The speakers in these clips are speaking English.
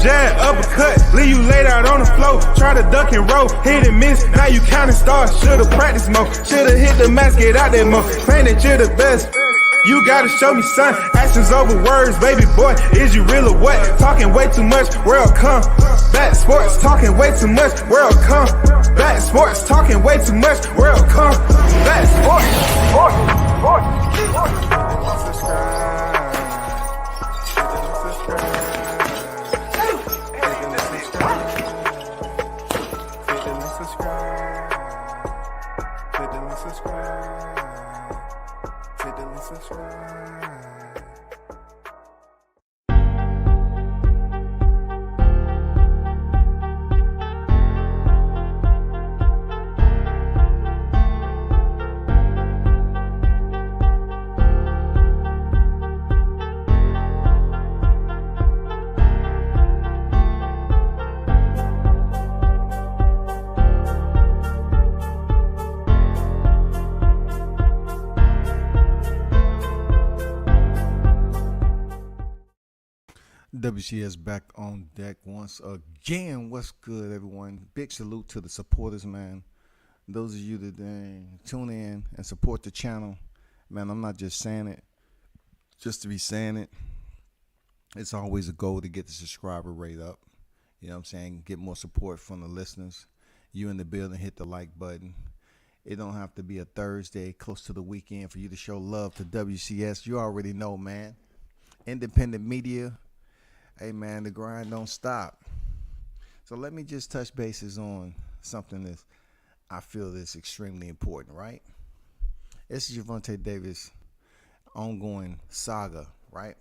jab, uppercut, leave you laid out on the floor. Try to duck and roll, hit and miss, now you counting stars. Should've practiced more, should've hit the mask, get out there more. Claim that you're the best. You gotta show me, son. Actions over words, baby boy. Is you real or what? Talking way too much, world come. Back sports, talking way too much, world come. Back sports, talking way too much, world come. Back sports, WCS back on deck once again. What's good, everyone? Big salute to the supporters, man. Those of you that tune in and support the channel, man, I'm not just saying it just to be saying it. It's always a goal to get the subscriber rate up. You know what I'm saying? Get more support from the listeners. You in the building, hit the like button. It don't have to be a Thursday close to the weekend for you to show love to WCS. You already know, man. Independent media. Hey, man, the grind don't stop. So let me just touch bases on something that I feel is extremely important, right? This is Gervonta Davis' ongoing saga, right?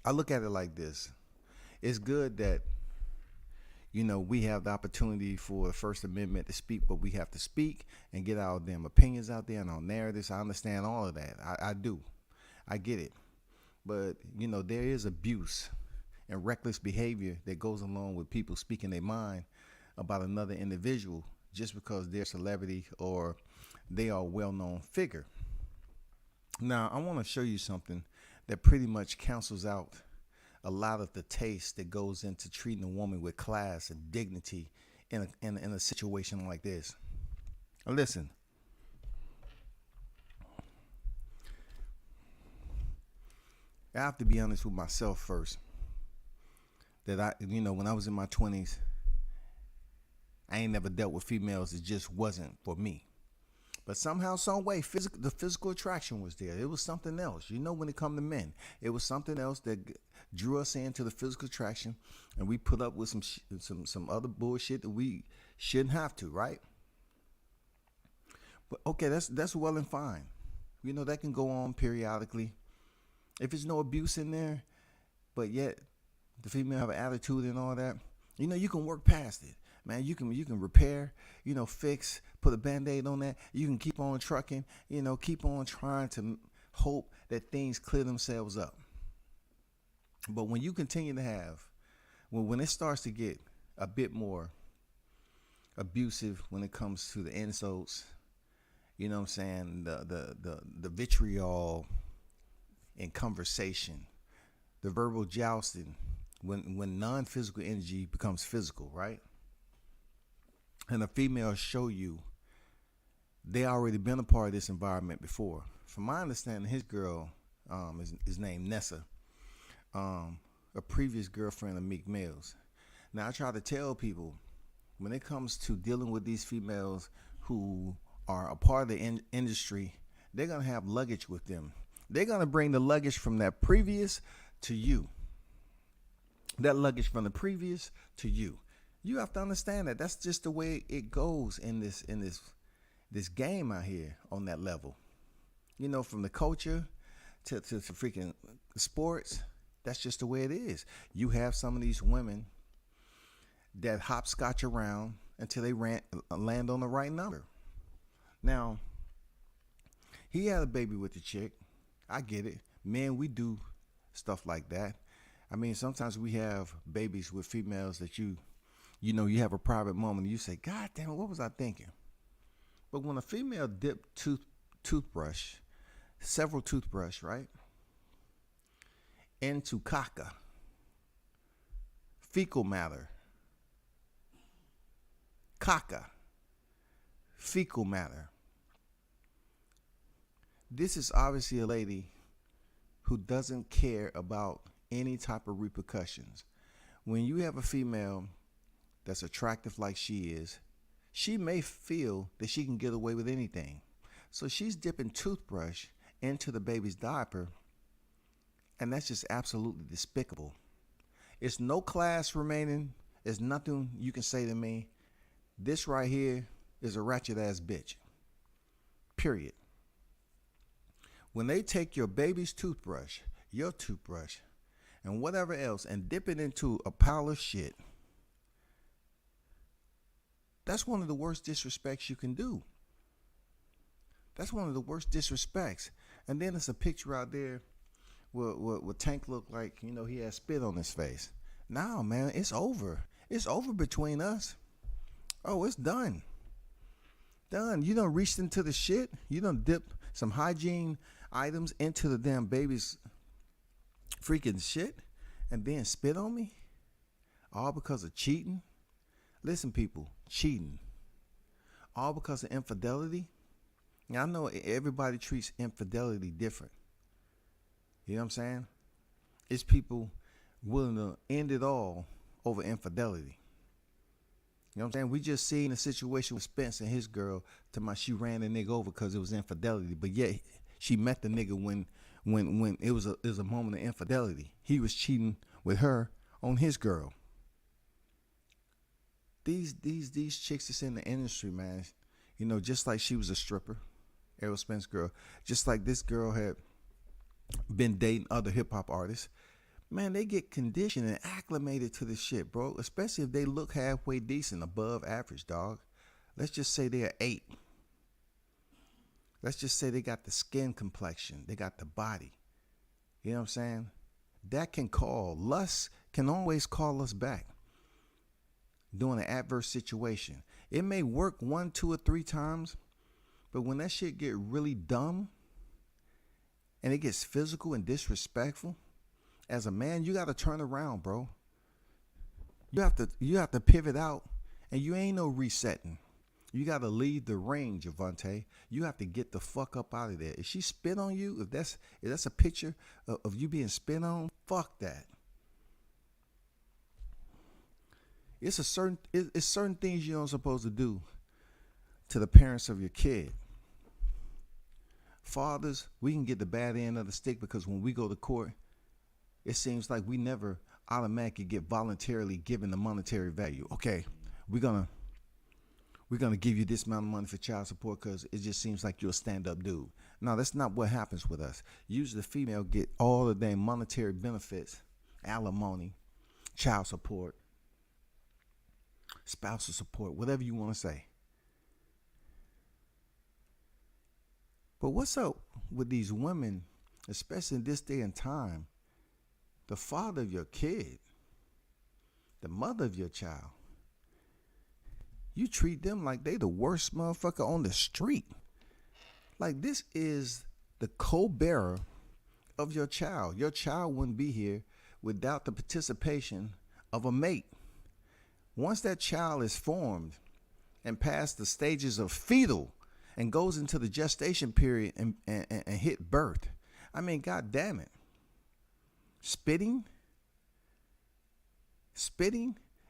I look at it like this. It's good that, you know, we have the opportunity for the First Amendment to speak, but we have to speak and get our damn opinions out there and our narratives. I understand all of that. I do. I get it. But, you know, there is abuse and reckless behavior that goes along with people speaking their mind about another individual just because they're a celebrity or they are a well-known figure. Now, I want to show you something that pretty much cancels out a lot of the taste that goes into treating a woman with class and dignity in a situation like this. Now, listen. I have to be honest with myself first. That when I was in my 20s, I ain't never dealt with females. It just wasn't for me. But somehow, some way, the physical attraction was there. It was something else. You know, when it come to men, it was something else that drew us into the physical attraction, and we put up with some other bullshit that we shouldn't have to, right? But okay, that's well and fine. You know, that can go on periodically. If there's no abuse in there, but yet the female have an attitude and all that, you know, you can work past it, man. You can repair, you know, fix, put a Band-Aid on that. You can keep on trucking, you know, keep on trying to hope that things clear themselves up. But when you continue to have, when it starts to get a bit more abusive when it comes to the insults, you know what I'm saying, the vitriol in conversation, the verbal jousting, when non-physical energy becomes physical, right? And the females show you they already been a part of this environment before. From my understanding, his girl is named Nessa, a previous girlfriend of Meek Mill's. Now, I try to tell people, when it comes to dealing with these females who are a part of the industry, they're going to have luggage with them. They're going to bring the luggage from that previous to you. That luggage from the previous to you. You have to understand that. That's just the way it goes in this game out here on that level. You know, from the culture to freaking sports, that's just the way it is. You have some of these women that hopscotch around until they land on the right number. Now, he had a baby with the chick. I get it. Men, we do stuff like that. I mean, sometimes we have babies with females that you know, you have a private moment and you say, God damn it, what was I thinking? But when a female dipped several toothbrush, right, into caca, fecal matter. Caca. Fecal matter. This is obviously a lady who doesn't care about any type of repercussions. When you have a female that's attractive like she is, she may feel that she can get away with anything. So she's dipping toothbrush into the baby's diaper, and that's just absolutely despicable. It's no class remaining. There's nothing you can say to me. This right here is a ratchet ass bitch. Period. When they take your baby's toothbrush, your toothbrush, and whatever else and dip it into a pile of shit, that's one of the worst disrespects you can do. That's one of the worst disrespects. And then there's a picture out there where Tank looked like, he had spit on his face. Nah, man, it's over. It's over between us. Oh, it's done. Done. You done reached into the shit. You done dipped some hygiene items into the damn baby's freaking shit and then spit on me? All because of cheating? Listen, people, cheating. All because of infidelity? Now, I know everybody treats infidelity different. You know what I'm saying? It's people willing to end it all over infidelity. You know what I'm saying? We just seen a situation with Spence and his girl she ran the nigga over because it was infidelity. But yet she met the nigga when it was a moment of infidelity. He was cheating with her on his girl. These chicks that's in the industry, man, just like she was a stripper, Errol Spence's girl, just like this girl had been dating other hip hop artists. Man, they get conditioned and acclimated to this shit, bro. Especially if they look halfway decent, above average, dog. Let's just say they're 8. Let's just say they got the skin complexion. They got the body. You know what I'm saying? That can lust can always call us back during an adverse situation. It may work 1, 2, or 3 times, but when that shit get really dumb and it gets physical and disrespectful, as a man, you got to turn around, bro. You have to pivot out, and you ain't no resetting. You got to leave the ring, Gervonta. You have to get the fuck up out of there. If she spit on you, if that's a picture of you being spit on, fuck that. It's certain things you don't supposed to do to the parents of your kid. Fathers, we can get the bad end of the stick because when we go to court, it seems like we never automatically get voluntarily given the monetary value. Okay, we're gonna give you this amount of money for child support because it just seems like you're a stand-up dude. No, that's not what happens with us. Usually the female get all the damn monetary benefits, alimony, child support, spousal support, whatever you want to say. But what's up with these women, especially in this day and time? The father of your kid, the mother of your child, you treat them like they the worst motherfucker on the street. Like this is the co-bearer of your child. Your child wouldn't be here without the participation of a mate. Once that child is formed and past the stages of fetal and goes into the gestation period and hit birth, I mean, God damn it. Spitting,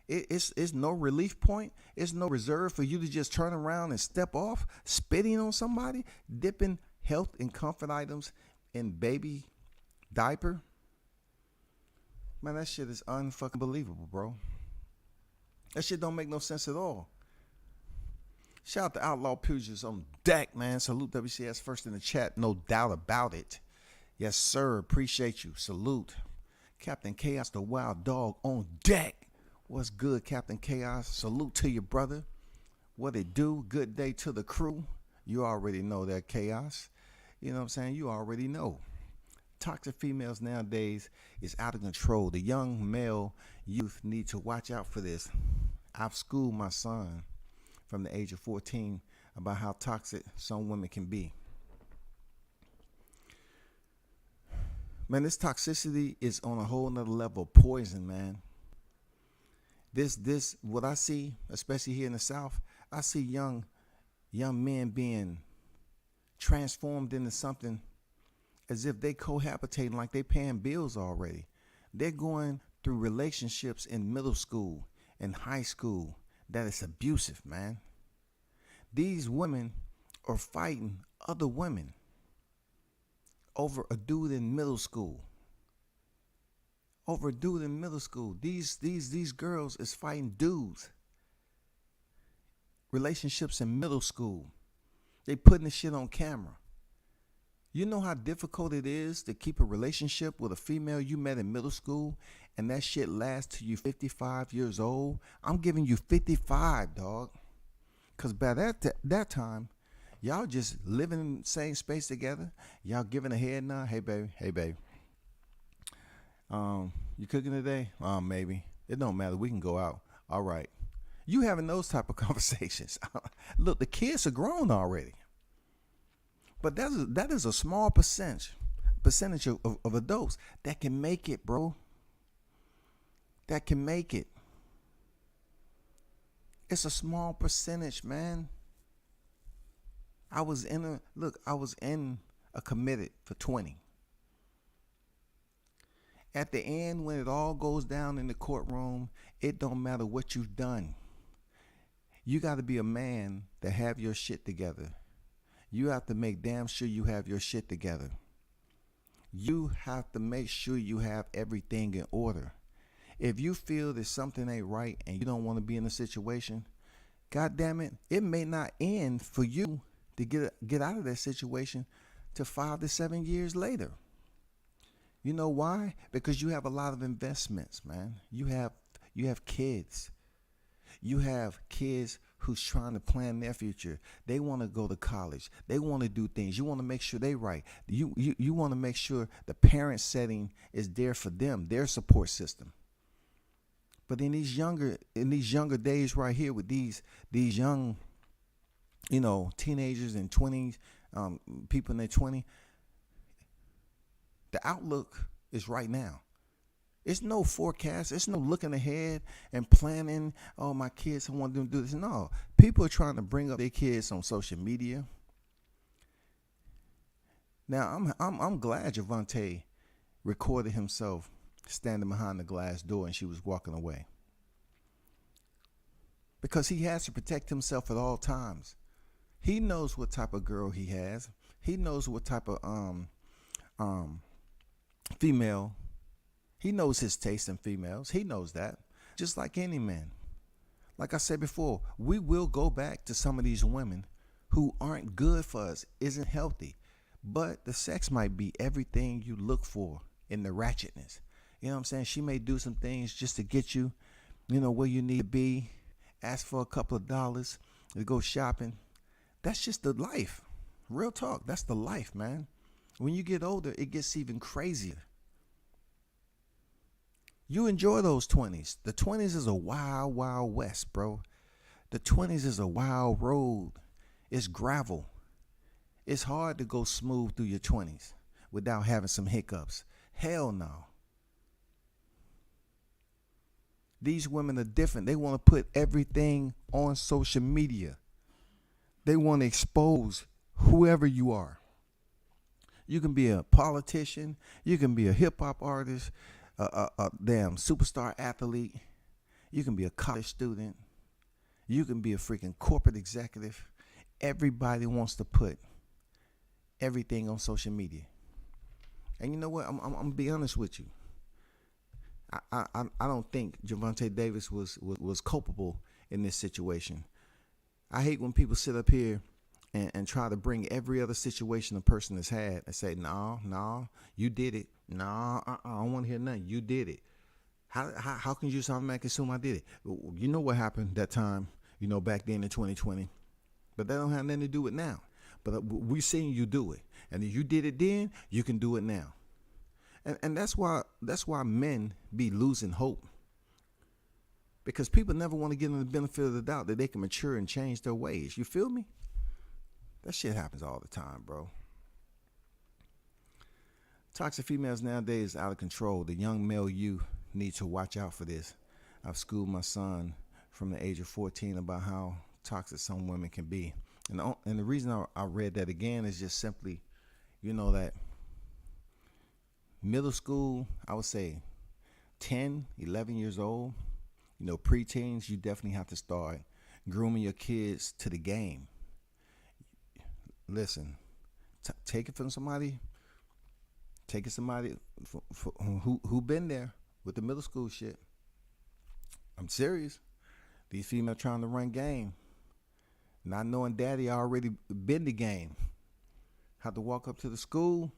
it's no relief point. It's no reserve for you to just turn around and step off. Spitting on somebody, dipping health and comfort items in baby diaper. Man, that shit is unfucking believable, bro. That shit don't make no sense at all. Shout out to Outlaw Pugils on deck, man. Salute WCS first in the chat, no doubt about it. Yes, sir. Appreciate you. Salute. Captain Chaos, the wild dog on deck. What's good, Captain Chaos? Salute to you, brother. What it do? Good day to the crew. You already know that, Chaos. You know what I'm saying? You already know. Toxic females nowadays is out of control. The young male youth need to watch out for this. I've schooled my son from the age of 14 about how toxic some women can be. Man, this toxicity is on a whole nother level of poison, man. This what I see, especially here in the South, I see young men being transformed into something as if they cohabitating like they paying bills already. They're going through relationships in middle school and high school that is abusive, man. These women are fighting other women over a dude in middle school. Over a dude in middle school. These girls is fighting dudes. Relationships in middle school. They putting the shit on camera. You know how difficult it is to keep a relationship with a female you met in middle school and that shit lasts till you 55 years old? I'm giving you 55, dog. Because by that time, y'all just living in the same space together. Y'all giving a head nod. Hey, baby. Hey, baby. You cooking today? Maybe. It don't matter. We can go out. All right. You having those type of conversations. Look, the kids are grown already. But that is a small percentage of adults that can make it, bro. That can make it. It's a small percentage, man. I was in a committed for 20. At the end, when it all goes down in the courtroom, it don't matter what you've done. You got to be a man that have your shit together. You have to make damn sure you have your shit together. You have to make sure you have everything in order. If you feel that something ain't right and you don't want to be in a situation, God damn it, it may not end for you to get out of that situation to 5 to 7 years later. You know why? Because you have a lot of investments, man. You have kids. You have kids who's trying to plan their future. They want to go to college. They want to do things. You want to make sure they right. You want to make sure the parent setting is there for them, their support system. But in these younger days right here with these young, teenagers and 20s, people in their 20s, the outlook is right now. It's no forecast. It's no looking ahead and planning. Oh, my kids, I want them to do this. No, people are trying to bring up their kids on social media. Now, I'm glad Gervonta recorded himself standing behind the glass door and she was walking away, because he has to protect himself at all times. He knows what type of girl he has. He knows what type of female. He knows his taste in females. He knows that. Just like any man. Like I said before, we will go back to some of these women who aren't good for us, isn't healthy. But the sex might be everything you look for in the ratchetness. You know what I'm saying? She may do some things just to get you, where you need to be. Ask for a couple of dollars to go shopping. That's just the life. Real talk. That's the life, man. When you get older, it gets even crazier. You enjoy those 20s. The 20s is a wild, wild west, bro. The 20s is a wild road. It's gravel. It's hard to go smooth through your 20s without having some hiccups. Hell no. These women are different. They want to put everything on social media. They want to expose whoever you are. You can be a politician. You can be a hip hop artist. A damn superstar athlete. You can be a college student. You can be a freaking corporate executive. Everybody wants to put everything on social media. And you know what? I'm gonna be honest with you. I don't think Gervonta Davis was culpable in this situation. I hate when people sit up here and try to bring every other situation a person has had and say, no, you did it. No, I don't want to hear nothing. You did it. How can you automatically assume I did it? You know what happened that time, back then in 2020. But that don't have nothing to do with now. But we seen you do it. And if you did it then, you can do it now. And that's why men be losing hope. Because people never want to give them the benefit of the doubt that they can mature and change their ways. You feel me? That shit happens all the time, bro. Toxic females nowadays is out of control. The young male you need to watch out for this. I've schooled my son from the age of 14 about how toxic some women can be. And the reason I read that again is just simply, that middle school, I would say 10, 11 years old, preteens, you definitely have to start grooming your kids to the game. Listen, take it from somebody. Take it somebody who been there with the middle school shit. I'm serious. These females trying to run game, not knowing daddy already been the game. Have to walk up to the school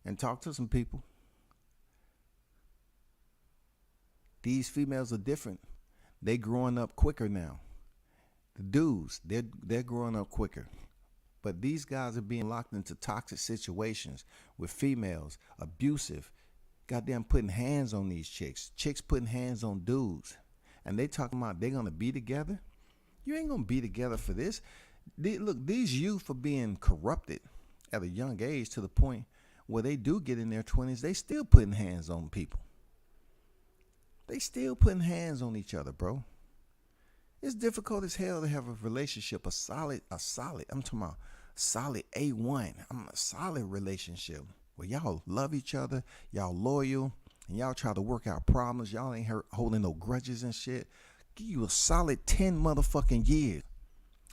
and talk to some people. These females are different. They growing up quicker now. The dudes, they're growing up quicker. But these guys are being locked into toxic situations with females, abusive, goddamn putting hands on these chicks putting hands on dudes. And they talking about they're going to be together. You ain't going to be together for this. Look, these youth are being corrupted at a young age to the point where they do get in their 20s, they still putting hands on people. They still putting hands on each other, bro. It's difficult as hell to have a relationship, a solid, I'm talking about solid A1, a solid relationship where y'all love each other, y'all loyal, and y'all try to work out problems. Y'all ain't holding no grudges and shit. Give you a solid 10 motherfucking years.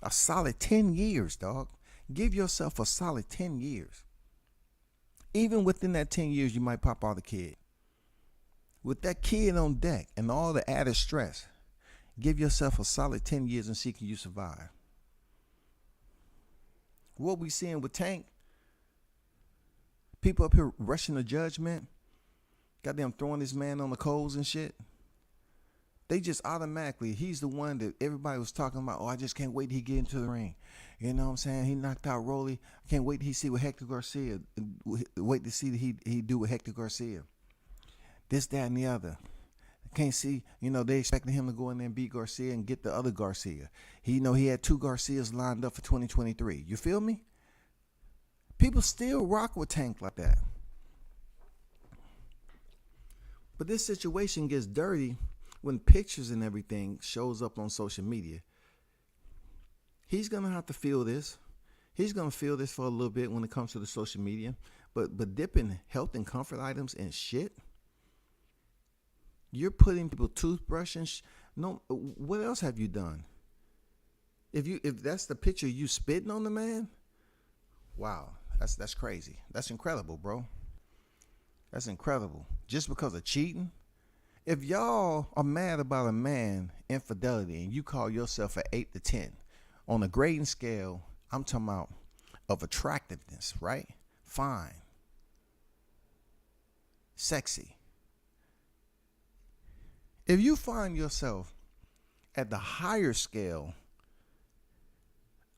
A solid 10 years, dog. Give yourself a solid 10 years. Even within that 10 years, you might pop out a kid. With that kid on deck and all the added stress, give yourself a solid 10 years and see can you survive. What we seeing with Tank, people up here rushing to judgment, goddamn throwing this man on the coals and shit. They just automatically, he's the one that everybody was talking about. Oh, I just can't wait till he get into the ring. You know what I'm saying? He knocked out Rolly. I can't wait till he see what Hector Garcia, wait to see what he do with Hector Garcia. This, that, and the other. Can't see, they expecting him to go in there and beat Garcia and get the other Garcia. He had two Garcias lined up for 2023. You feel me? People still rock with Tank like that. But this situation gets dirty when pictures and everything shows up on social media. He's going to have to feel this. He's going to feel this for a little bit when it comes to the social media. But dipping health and comfort items and shit. You're putting people toothbrush and no. What else have you done? If that's the picture you spitting on the man, wow, that's crazy. That's incredible, bro. That's incredible. Just because of cheating. If y'all are mad about a man infidelity and you call yourself an 8 to 10 on a grading scale, I'm talking about of attractiveness, right? Fine, sexy. If you find yourself at the higher scale,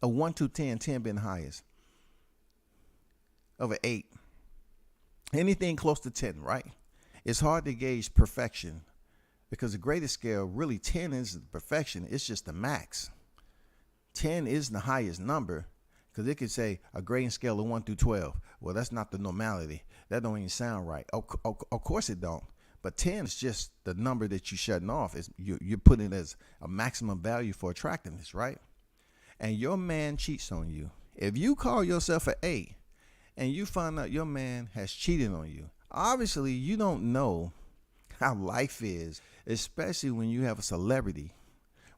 a 1 to 10, 10 being highest, of an 8, anything close to 10, right? It's hard to gauge perfection because the greatest scale, really 10 is perfection. It's just the max. 10 is the highest number because it could say a grading scale of 1 through 12. Well, that's not the normality. That don't even sound right. Of course it don't. But 10 is just the number that you're shutting off. You're putting it as a maximum value for attractiveness, right? And your man cheats on you. If you call yourself an 8 and you find out your man has cheated on you, obviously you don't know how life is, especially when you have a celebrity,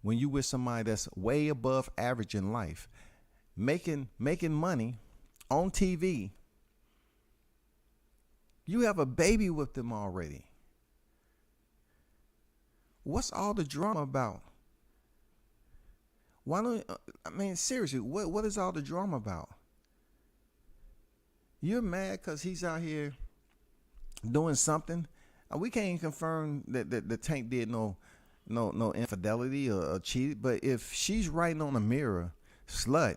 when you with somebody that's way above average in life, making money on TV. You have a baby with them already. What's all the drama about? Why don't, seriously, what is all the drama about? You're mad because he's out here doing something. We can't even confirm that the Tank did no infidelity or cheated. But if she's writing on the mirror, slut,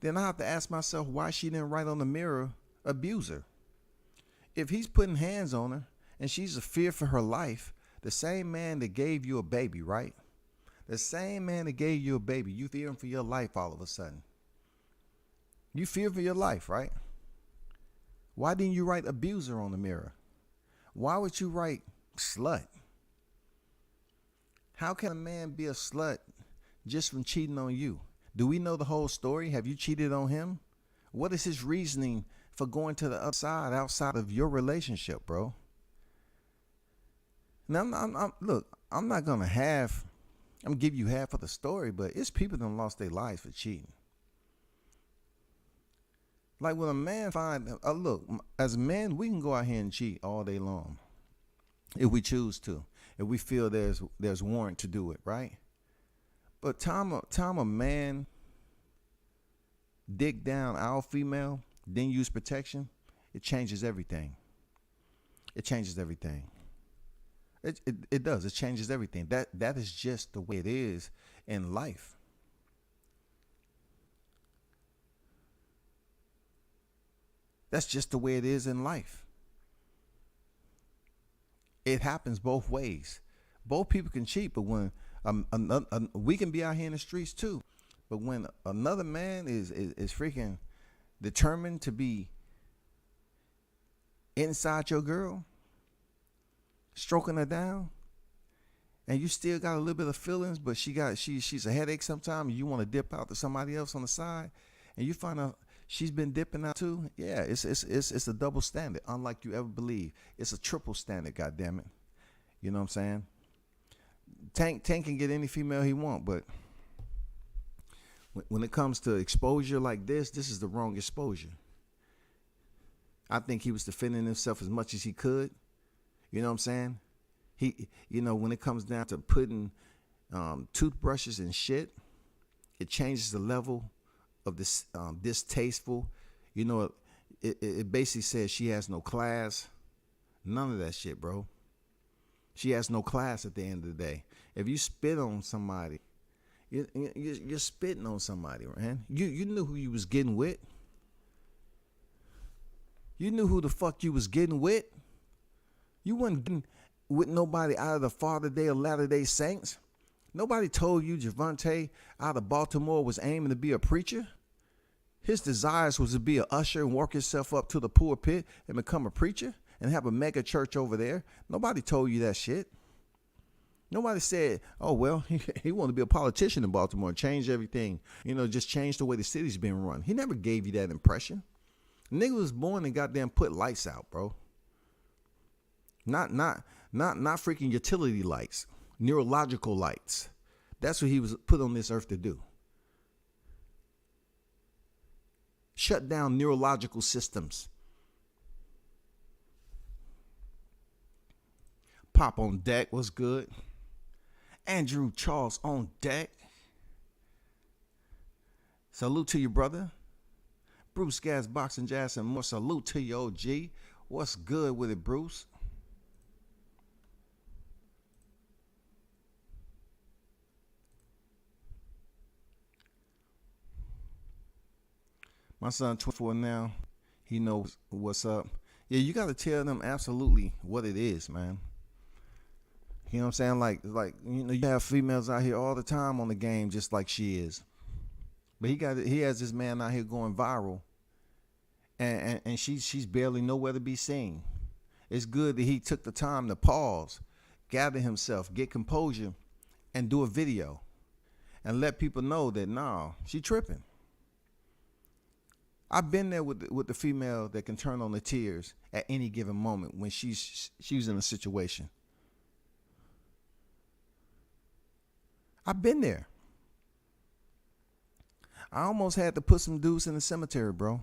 then I have to ask myself why she didn't write on the mirror, abuser. If he's putting hands on her and she's a fear for her life, the same man that gave you a baby, right? The same man that gave you a baby, you fearing for your life all of a sudden. You fear for your life, right? Why didn't you write abuser on the mirror? Why would you write slut? How can a man be a slut just from cheating on you? Do we know the whole story? Have you cheated on him? What is his reasoning for going to the other side outside of your relationship, bro? Now, look, I'm not gonna give you half of the story, but it's people that lost their lives for cheating. Like when a man look, as men, we can go out here and cheat all day long if we choose to, if we feel there's warrant to do it, right? But time a man dig down our female, then use protection, it changes everything. It changes everything. It does. It changes everything. That is just the way it is in life. That's just the way it is in life. It happens both ways. Both people can cheat, but when we can be out here in the streets too. But when another man is freaking determined to be inside your girl, stroking her down, and you still got a little bit of feelings, but she's a headache sometimes, and you want to dip out to somebody else on the side, and you find out she's been dipping out too. Yeah, it's a double standard, unlike you ever believe. It's a triple standard, goddammit. You know what I'm saying? Tank can get any female he want, but when it comes to exposure like this is the wrong exposure. I think he was defending himself as much as he could. You know what I'm saying? When it comes down to putting toothbrushes and shit, it changes the level of this distasteful. It basically says she has no class. None of that shit, bro. She has no class at the end of the day. If you spit on somebody, you're spitting on somebody, man. You knew who you was getting with. You knew who the fuck you was getting with. You wasn't getting with nobody out of the Father Day or Latter Day Saints. Nobody told you Gervonta out of Baltimore was aiming to be a preacher. His desires was to be an usher and work himself up to the pulpit and become a preacher and have a mega church over there. Nobody told you that shit. Nobody said, oh, well, he wanted to be a politician in Baltimore and change everything. Just change the way the city's been run. He never gave you that impression. Nigga was born and goddamn put lights out, bro. Not freaking utility lights, neurological lights. That's what he was put on this earth to do. Shut down neurological systems. Pop on deck, what's good? Andrew Charles on deck. Salute to you, brother. Bruce Gas, Boxing Jazz, and more. Salute to you, OG. What's good with it, Bruce? My son 24 now. He knows what's up. Yeah, you got to tell them absolutely what it is, man. You know what I'm saying? Like you have females out here all the time on the game just like she is. But he has this man out here going viral. And she's barely nowhere to be seen. It's good that he took the time to pause, gather himself, get composure, and do a video. And let people know that, nah, she tripping. I've been there with the female that can turn on the tears at any given moment when she's in a situation. I've been there. I almost had to put some dudes in the cemetery, bro,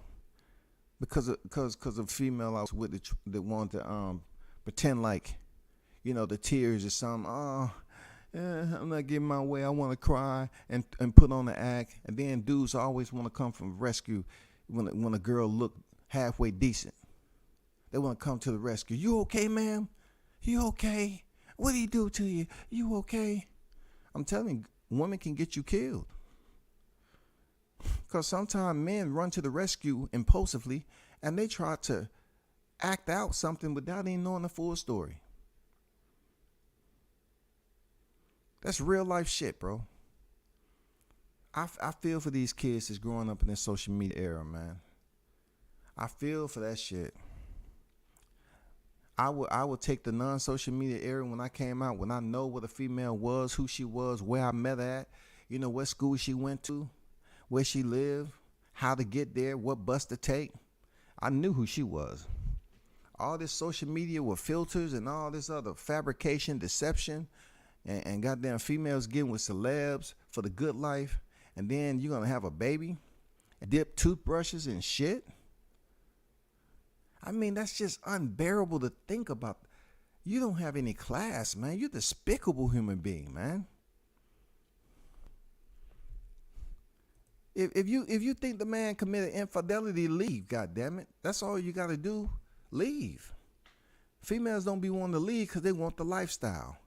because of female I was with that wanted to pretend like, the tears is something. I'm not getting my way. I want to cry and put on the act, and then dudes always want to come from rescue. When a girl look halfway decent, they want to come to the rescue. You okay, ma'am? You okay? What did he do to you? You okay? I'm telling you, women can get you killed. Because sometimes men run to the rescue impulsively and they try to act out something without even knowing the full story. That's real life shit, bro. I feel for these kids that's growing up in this social media era, man. I feel for that shit. I would take the non-social media era when I came out, when I know what a female was, who she was, where I met her at, what school she went to, where she lived, how to get there, what bus to take. I knew who she was. All this social media with filters and all this other fabrication, deception, and goddamn females getting with celebs for the good life, and then you're gonna have a baby, dip toothbrushes and shit. I mean, that's just unbearable to think about. You don't have any class, man. You're a despicable human being, man. If you think the man committed infidelity, leave, goddammit. That's all you gotta do. Leave. Females don't be wanting to leave because they want the lifestyle.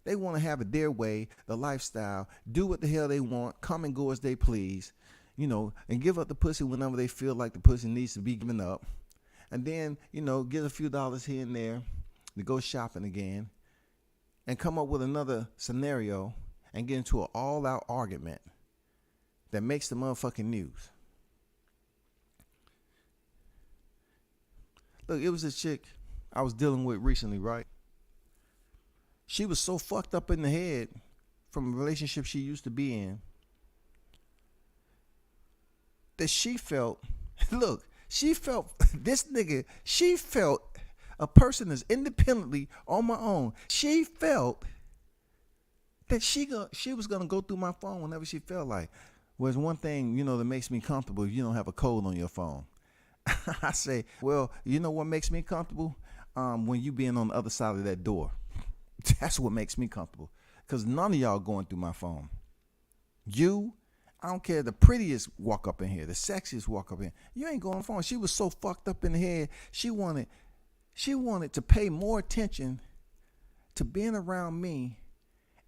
They want to have it their way, the lifestyle, do what the hell they want, come and go as they please, and give up the pussy whenever they feel like the pussy needs to be given up. And then, get a few dollars here and there to go shopping again and come up with another scenario and get into an all-out argument that makes the motherfucking news. Look, it was a chick I was dealing with recently, right? She was so fucked up in the head from a relationship she used to be in that she felt, this nigga, she felt a person is independently on my own. She felt that she was going to go through my phone whenever she felt like. Whereas one thing, that makes me comfortable, you don't have a code on your phone. I say, well, you know what makes me comfortable? When you being on the other side of that door. That's what makes me comfortable. Because none of y'all going through my phone. I don't care, the prettiest walk up in here, the sexiest walk up in. You ain't going on the phone. She was so fucked up in the head. She wanted to pay more attention to being around me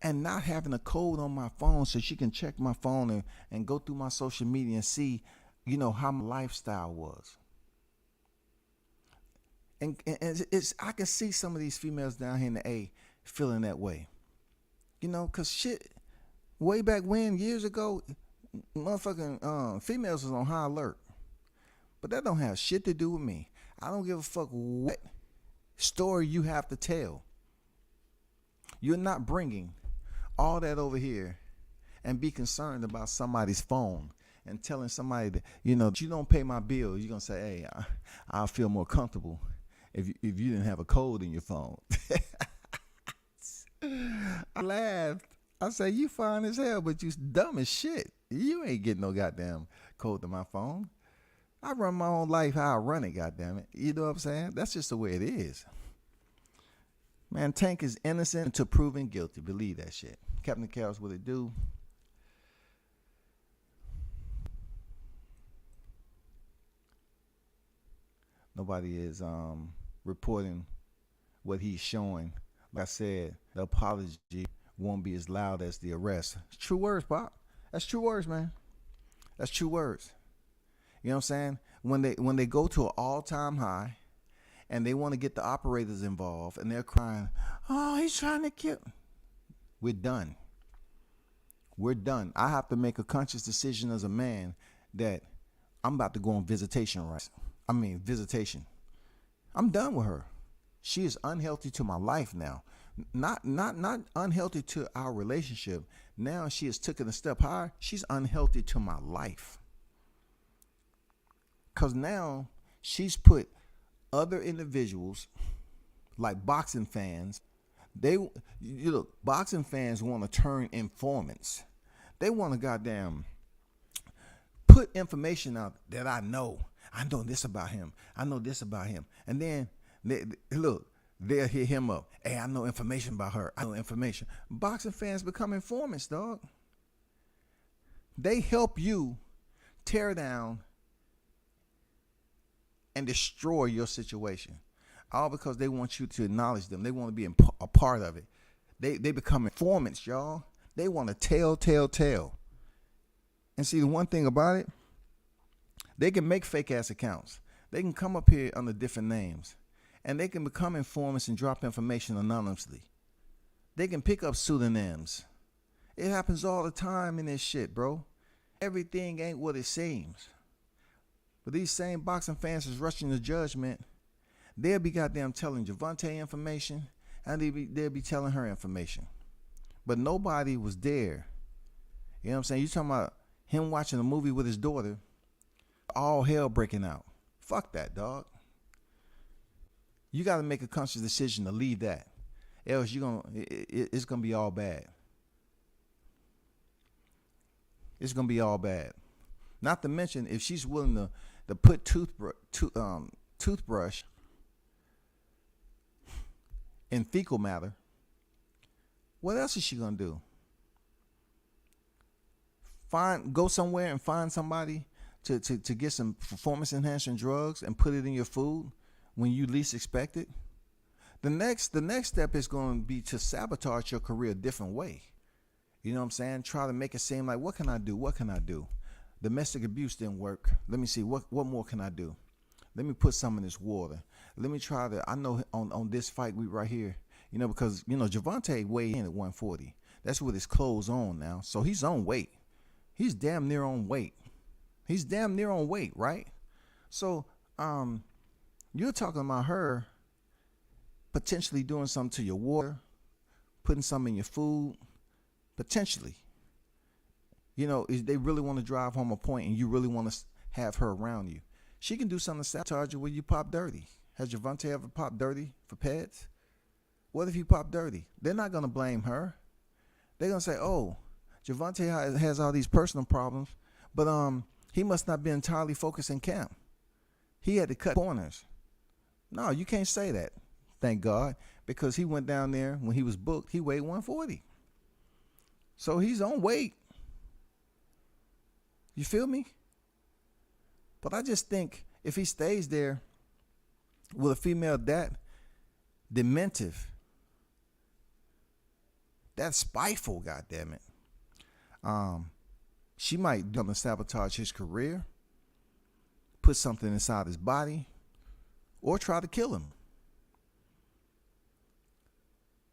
and not having a code on my phone so she can check my phone and go through my social media and see, how my lifestyle was. And I can see some of these females down here in the A feeling that way. Because shit, way back when, years ago, motherfucking females was on high alert. But that don't have shit to do with me. I don't give a fuck what story you have to tell. You're not bringing all that over here and be concerned about somebody's phone and telling somebody that, you don't pay my bill. You're going to say, hey, I'll feel more comfortable if you didn't have a code in your phone. I laughed. I say, you fine as hell, but you dumb as shit. You ain't getting no goddamn code to my phone. I run my own life how I run it, goddammit. You know what I'm saying? That's just the way it is. Man, Tank is innocent until proven guilty. Believe that shit. Captain Chaos, what it do? Nobody is reporting what he's showing. Like I said, the apology won't be as loud as the arrest. It's true words, Pop. That's true words, man. That's true words. You know what I'm saying? When they go to an all-time high and they want to get the operators involved and they're crying, oh, he's trying to kill. We're done. We're done. I have to make a conscious decision as a man that I'm about to go on visitation rights. Visitation. I'm done with her. She is unhealthy to my life now. Not unhealthy to our relationship. Now she has taken a step higher. She's unhealthy to my life. Because now she's put other individuals like boxing fans. Boxing fans want to turn informants. They want to goddamn put information out that I know this about him. I know this about him. And then, they'll hit him up. Hey, I know information about her. I know information. Boxing fans become informants, dog. They help you tear down and destroy your situation. All because they want you to acknowledge them. They want to be a part of it. They become informants, y'all. They want to tell. And see, the one thing about it, they can make fake ass accounts. They can come up here under different names. And they can become informants and drop information anonymously. They can pick up pseudonyms. It happens all the time in this shit, bro. Everything ain't what it seems. But these same boxing fans is rushing to judgment. They'll be goddamn telling Gervonta information, and they'll be telling her information. But nobody was there. You know what I'm saying? You talking about him watching a movie with his daughter, all hell breaking out. Fuck that, dog. You got to make a conscious decision to leave that. Else it's going to be all bad. It's going to be all bad. Not to mention, if she's willing to put toothbrush in fecal matter, what else is she going to do? Go somewhere and find somebody to get some performance enhancing drugs and put it in your food when you least expect it? The next step is going to be to sabotage your career a different way. You know what I'm saying? Try to make it seem like, what can I do? What can I do? Domestic abuse didn't work. Let me see, what more can I do? Let me put some in this water. Let me try to, I know on this fight we right here, you know, because, you know, Gervonta weighed in at 140. That's with his clothes on now. So he's on weight. He's damn near on weight. He's damn near on weight, right? So, you're talking about her potentially doing something to your water, putting something in your food, potentially. You know, they really want to drive home a point and you really want to have her around you. She can do something to sabotage you where you pop dirty. Has Gervonta ever popped dirty for pets? What if he popped dirty? They're not going to blame her. They're going to say, oh, Gervonta has all these personal problems, but he must not be entirely focused in camp. He had to cut corners. No, you can't say that, thank God, because he went down there when he was booked, he weighed 140. So he's on weight. You feel me? But I just think if he stays there with a female that dementive, that's spiteful, goddammit. She might come and sabotage his career, put something inside his body, or try to kill him.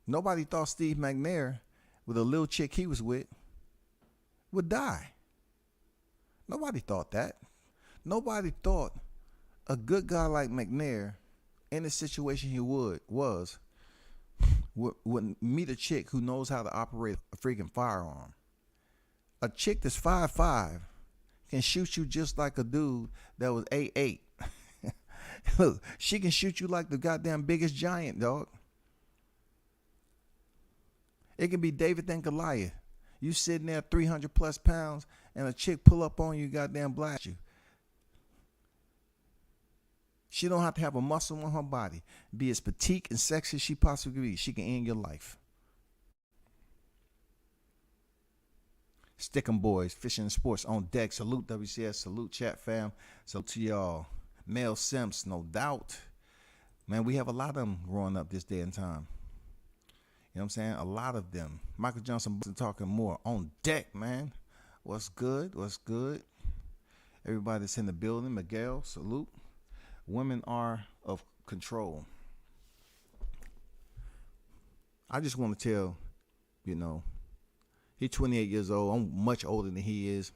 Nobody thought Steve McNair, with a little chick he was with, would die. Nobody thought that. Nobody thought a good guy like McNair, in the situation he would meet a chick who knows how to operate a freaking firearm. A chick that's 5'5" can shoot you just like a dude that was 8'8". Look, she can shoot you like the goddamn biggest giant, dog. It can be David and Goliath. You sitting there 300 plus pounds and a chick pull up on you, goddamn blast you. She don't have to have a muscle on her body. Be as petite and sexy as she possibly can be. She can end your life. Stickin' boys, fishing and sports on deck. Salute WCS, salute chat fam. Salute to y'all. Mel Simps, no doubt. Man, we have a lot of them growing up this day and time. You know what I'm saying? A lot of them. Michael Johnson talking more on deck, man. What's good? What's good? Everybody that's in the building. Miguel, salute. Women are of control. I just want to tell, you know, he's 28 years old. I'm much older than he is.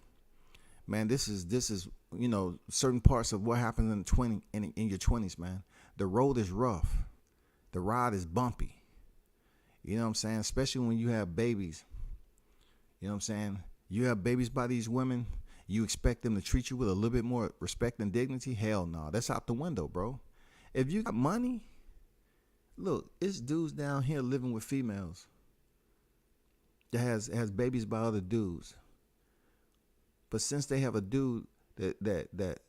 Man, this is you know, certain parts of what happens in your 20s, man. The road is rough. The ride is bumpy. You know what I'm saying? Especially when you have babies. You know what I'm saying? You have babies by these women. You expect them to treat you with a little bit more respect and dignity? Hell no. That's out the window, bro. If you got money, look, it's dudes down here living with females that has babies by other dudes. But since they have a dude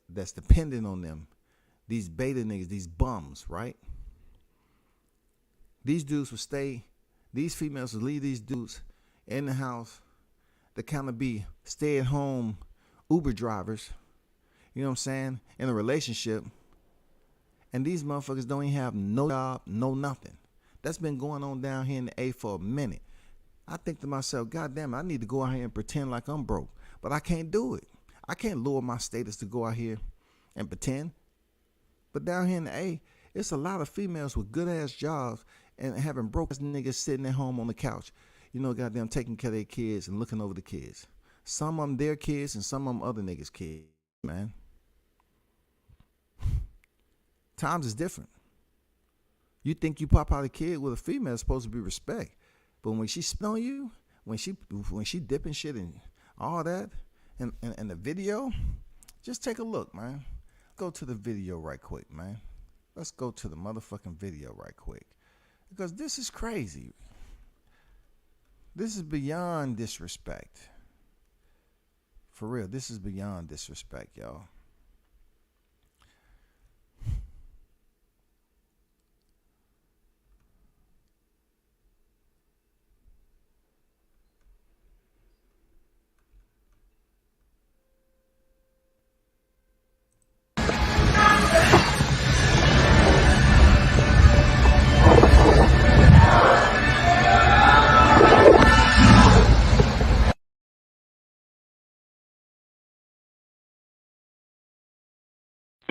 that's dependent on them, these beta niggas, these bums, right? These dudes will stay, these females will leave these dudes in the house to kind of be stay-at-home Uber drivers, you know what I'm saying, in a relationship. And these motherfuckers don't even have no job, no nothing. That's been going on down here in the A for a minute. I think to myself, God damn it, I need to go out here and pretend like I'm broke. But I can't do it. I can't lower my status to go out here and pretend. But down here in the A, it's a lot of females with good ass jobs and having broke ass niggas sitting at home on the couch, you know, goddamn taking care of their kids and looking over the kids. Some of them their kids and some of them other niggas' kids, man. Times is different. You think you pop out a kid with a female, it's supposed to be respect. But when she spit on you, when she dipping shit and all that, and the video, just take a look, man. Go to the video right quick, man. Let's go to the motherfucking video right quick. Because this is crazy. This is beyond disrespect. For real, this is beyond disrespect, y'all.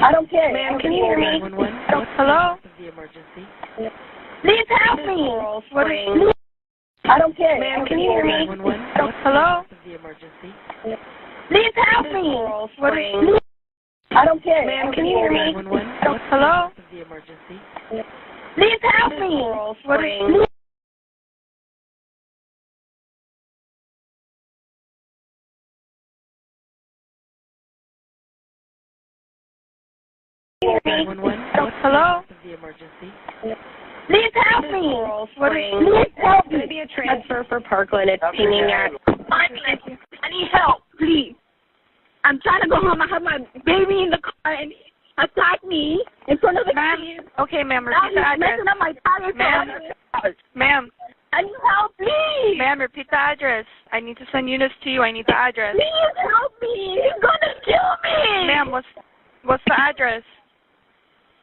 I don't care. Ma'am, can you hear me? Hello? The emergency. Please help me. What is, I don't care. Ma'am, can you hear me? Hello? The emergency. Please help me. What is, I don't care. Ma'am, can you hear me? Hello? The emergency. Please help me. What is, hello? The emergency. Please help me. What is, please help me. Maybe a transfer for Parkland. It's pinging at. I need help, please. I'm trying to go home. I have my baby in the car and he attacked me in front of the kids. Okay, ma'am, Now repeat the he's address. messing up my tires. Ma'am, I need help, please. ma'am, repeat the address. I need to send units to you. I need the address. Please help me. He's gonna kill me. Ma'am, what's the address?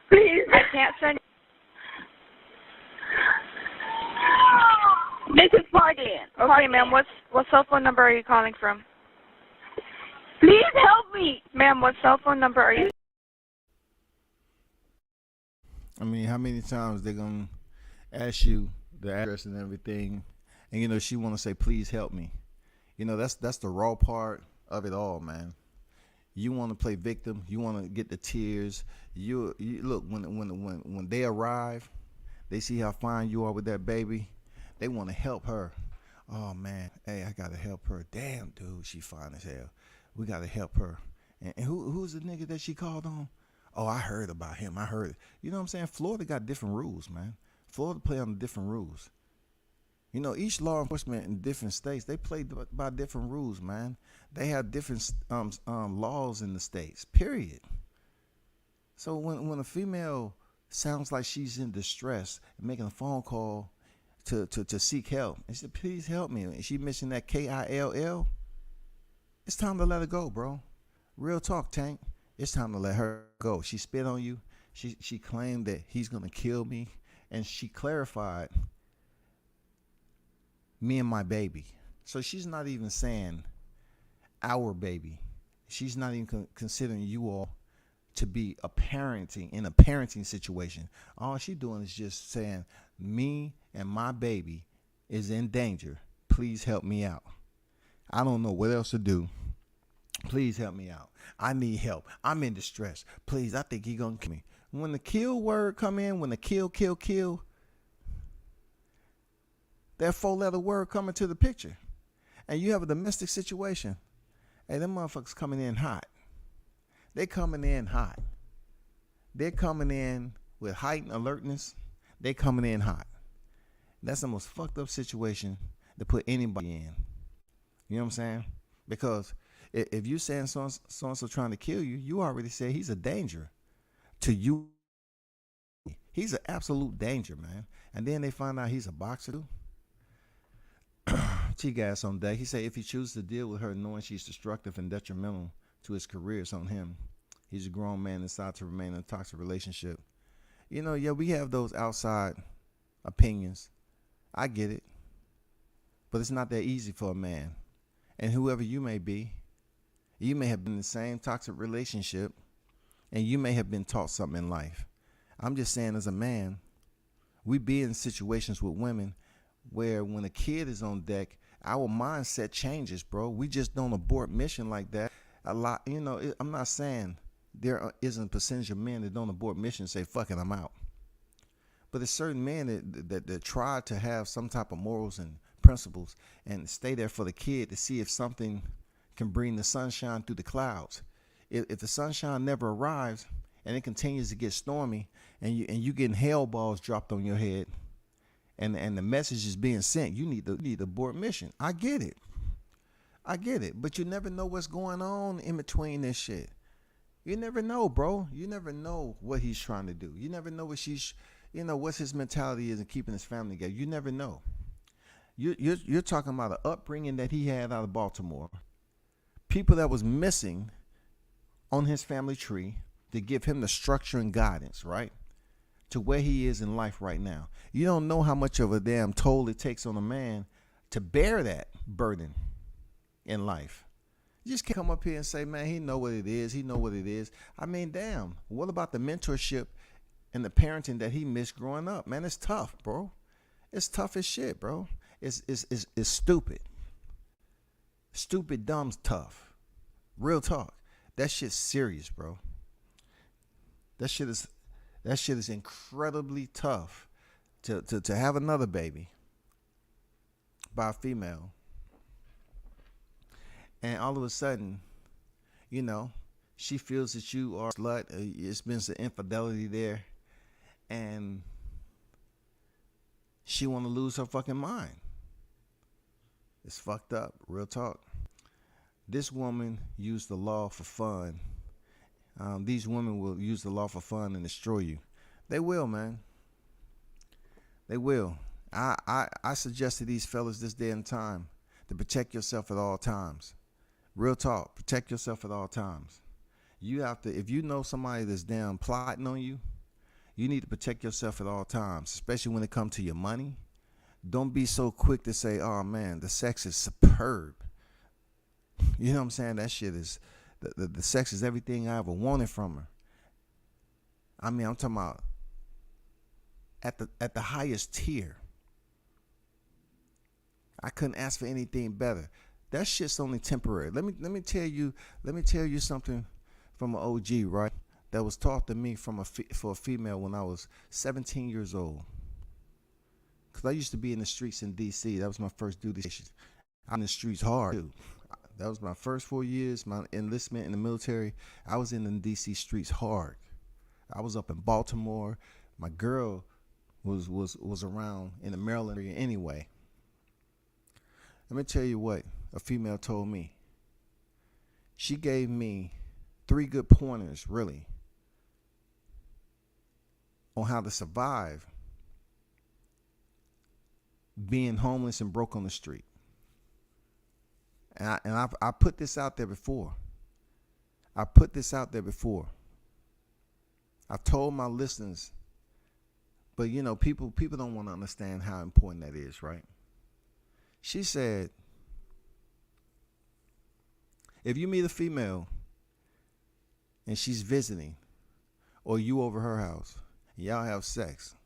Please. I can't send. This is Parkland. Okay, ma'am, what cell phone number are you calling from? Please help me. Ma'am, what cell phone number are you? I mean, how many times they gonna ask you the address and everything, and she want to say, "Please help me." That's the raw part of it all, man. You want to play victim. You want to get the tears. You look when they arrive, they see how fine you are with that baby. They want to help her. Oh man, hey, I gotta help her. Damn, dude, she fine as hell. We gotta help her. And who's the nigga that she called on? Oh, I heard about him. I heard it. You know what I'm saying? Florida got different rules, man. Florida play on different rules. Each law enforcement in different states, they play by different rules, man. They have different laws in the states, period. So when a female sounds like she's in distress and making a phone call to seek help, and she said, "Please help me," and she mentioned that KILL, it's time to let her go, bro. Real talk, Tank. It's time to let her go. She spit on you. She claimed that he's gonna kill me, and she clarified, me and my baby. So she's not even saying our baby. She's not even considering you all to be in a parenting situation. All she's doing is just saying, me and my baby is in danger. Please help me out. I don't know what else to do. Please help me out. I need help. I'm in distress. Please, I think he's gonna kill me. When the kill word come in, when the kill, that 4-letter word coming to the picture, and you have a domestic situation, hey, them motherfuckers coming in hot. They coming in hot. They're coming in with heightened alertness. They coming in hot. That's the most fucked up situation to put anybody in. You know what I'm saying? Because if you saying so-and-so trying to kill you, you already said he's a danger to you. He's an absolute danger, man. And then they find out he's a boxer too. T-Gas on deck. He said if he chooses to deal with her knowing she's destructive and detrimental to his career, it's on him. He's a grown man and decided to remain in a toxic relationship. Yeah, we have those outside opinions. I get it. But it's not that easy for a man. And whoever you may be, you may have been in the same toxic relationship, and you may have been taught something in life. I'm just saying, as a man, we be in situations with women where when a kid is on deck, our mindset changes, bro. We just don't abort mission like that. A lot, I'm not saying there isn't a percentage of men that don't abort mission and say, fuck it, I'm out. But there's certain men that try to have some type of morals and principles and stay there for the kid to see if something can bring the sunshine through the clouds. If the sunshine never arrives and it continues to get stormy and you getting hail balls dropped on your head and the message is being sent, you need to abort mission. I get it. But you never know what's going on in between this shit. You never know, bro. You never know what he's trying to do. You never know what what's his mentality is in keeping his family together. You never know. You're talking about an upbringing that he had out of Baltimore. People that was missing on his family tree to give him the structure and guidance, right? To where he is in life right now. You don't know how much of a damn toll it takes on a man to bear that burden in life. You just can't come up here and say, man, he know what it is. He know what it is. I mean, damn, what about the mentorship and the parenting that he missed growing up? Man, it's tough, bro. It's tough as shit, bro. It's stupid. Stupid, dumb, tough. Real talk. That shit's serious, bro. That shit is incredibly tough to have another baby by a female. And all of a sudden, she feels that you are a slut. It's been some infidelity there. And she want to lose her fucking mind. It's fucked up. Real talk. This woman used the law for fun. These women will use the law for fun and destroy you. They will, man. They will. I suggest to these fellas this day and time to protect yourself at all times. Real talk. Protect yourself at all times. You have to, if you know somebody that's down plotting on you, you need to protect yourself at all times, especially when it comes to your money. Don't be so quick to say, oh man, the sex is superb. You know what I'm saying? That shit is, the sex is everything I ever wanted from her. I mean, I'm talking about at the highest tier. I couldn't ask for anything better. That shit's only temporary. Let me tell you something from an OG, right? That was taught to me for a female when I was 17 years old. Cause I used to be in the streets in DC. That was my first duty station. I'm in the streets hard too. That was my first 4 years, my enlistment in the military. I was in the DC streets hard. I was up in Baltimore. My girl was around in the Maryland area anyway. Let me tell you what a female told me. She gave me 3 good pointers, really, on how to survive being homeless and broke on the street. And I put this out there before. I've told my listeners, but people don't want to understand how important that is, right? She said, if you meet a female and she's visiting, or you over her house, and y'all have sex,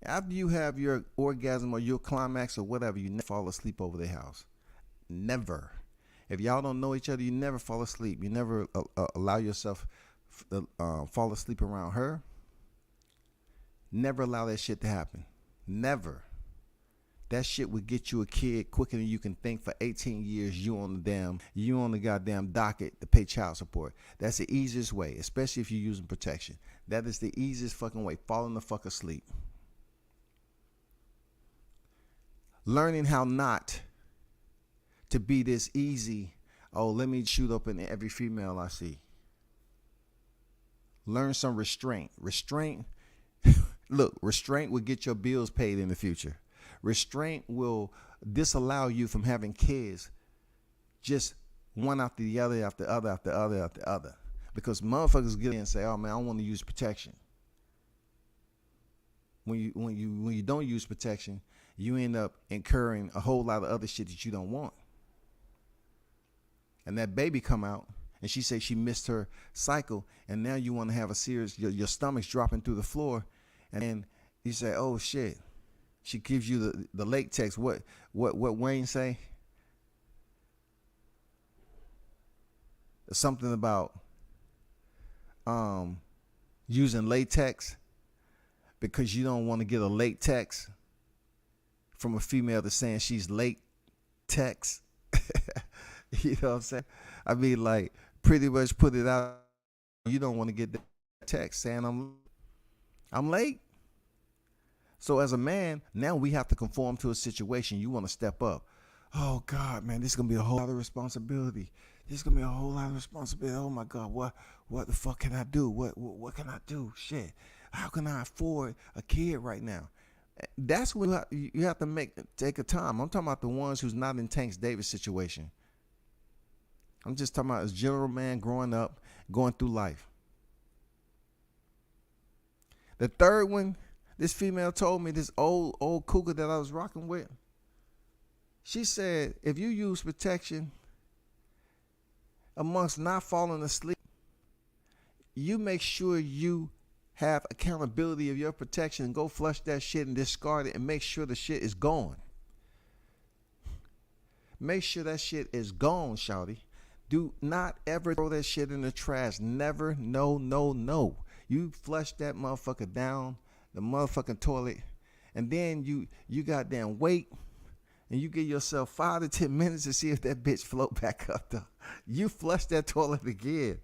after you have your orgasm or your climax or whatever, you never fall asleep over their house. Never. If y'all don't know each other, you never fall asleep. You never allow yourself fall asleep around her. Never allow that shit to happen. Never. That shit would get you a kid quicker than you can think. For 18 years, you on the goddamn docket to pay child support. That's the easiest way, especially if you're using protection. That is the easiest fucking way. Falling the fuck asleep. Learning how not to be this easy. Oh, let me shoot up in every female I see. Learn some restraint. Look, restraint will get your bills paid in the future. Restraint will disallow you from having kids just one after the other, after other, after other, after other. Because motherfuckers get in and say, oh man, I want to use protection. When you don't use protection, you end up incurring a whole lot of other shit that you don't want. And that baby come out and she say she missed her cycle, and now you want to have a serious, your stomach's dropping through the floor, and then you say, oh shit. She gives you the latex. What Wayne say? Something about using latex. because you don't want to get a late text from a female that's saying she's late text. You know what I'm saying? I mean, like, pretty much put it out. You don't want to get that text saying I'm late. So as a man, now we have to conform to a situation. You want to step up. Oh God, man, this is gonna be a whole lot of responsibility. Oh my God, what the fuck can I do? What can I do? Shit, how can I afford a kid right now? That's when you have to take a time. I'm talking about the ones who's not in Tank Davis situation. I'm just talking about as general man growing up, going through life. The third one, this female told me, this old cougar that I was rocking with. She said, if you use protection amongst not falling asleep, you make sure you have accountability of your protection and go flush that shit and discard it and make sure the shit is gone. Make sure that shit is gone, shawty. Do not ever throw that shit in the trash. Never. No. You flush that motherfucker down the motherfucking toilet, and then you goddamn wait, and you give yourself 5 to 10 minutes to see if that bitch float back up though. You flush that toilet again.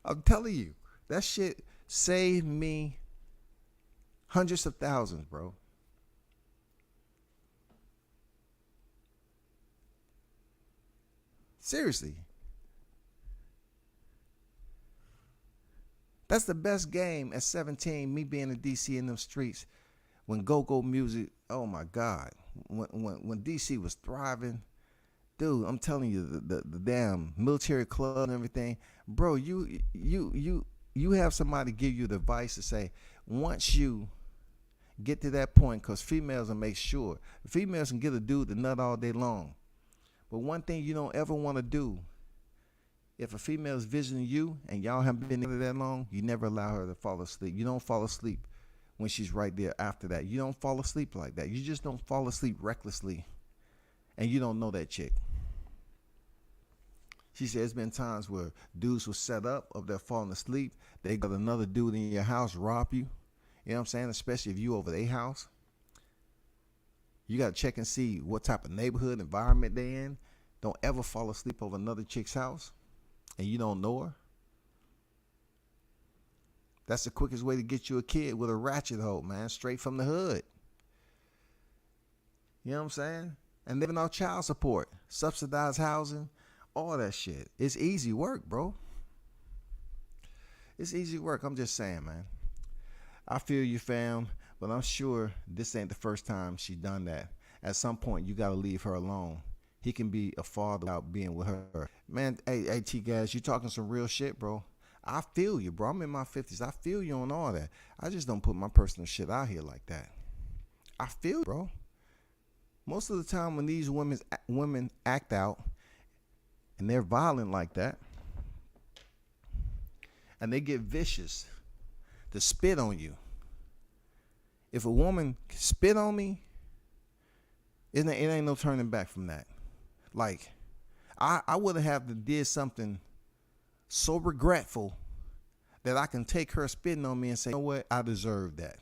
I'm telling you, that shit saved me hundreds of thousands, bro. Seriously. That's the best game at 17, me being in DC in them streets. When go-go music, oh my God. When DC was thriving, dude, I'm telling you, the damn military club and everything. Bro, you have somebody give you the advice to say, once you get to that point, because females will make sure. Females can get a dude to nut all day long. But one thing you don't ever want to do, if a female is visiting you and y'all haven't been together that long, you never allow her to fall asleep. You don't fall asleep when she's right there after that. You don't fall asleep like that. You just don't fall asleep recklessly. And you don't know that chick. She said there's been times where dudes were set up of they're falling asleep. They got another dude in your house rob you. You know what I'm saying? Especially if you over their house. You got to check and see what type of neighborhood environment they in. Don't ever fall asleep over another chick's house and you don't know her. That's the quickest way to get you a kid with a ratchet hoe, man. Straight from the hood. You know what I'm saying? And living off child support, subsidized housing, all that shit. It's easy work, bro. It's easy work. I'm just saying, man. I feel you, fam, but I'm sure this ain't the first time she done that. At some point, you got to leave her alone. He can be a father without being with her. Man, hey, T-Guys, you talking some real shit, bro. I feel you, bro. I'm in my 50s. I feel you on all that. I just don't put my personal shit out here like that. I feel you, bro. Most of the time when these women act out and they're violent like that and they get vicious to spit on you. If a woman spit on me, it ain't no turning back from that. Like, I would have to did something so regretful that I can take her spitting on me and say, you know what, I deserve that.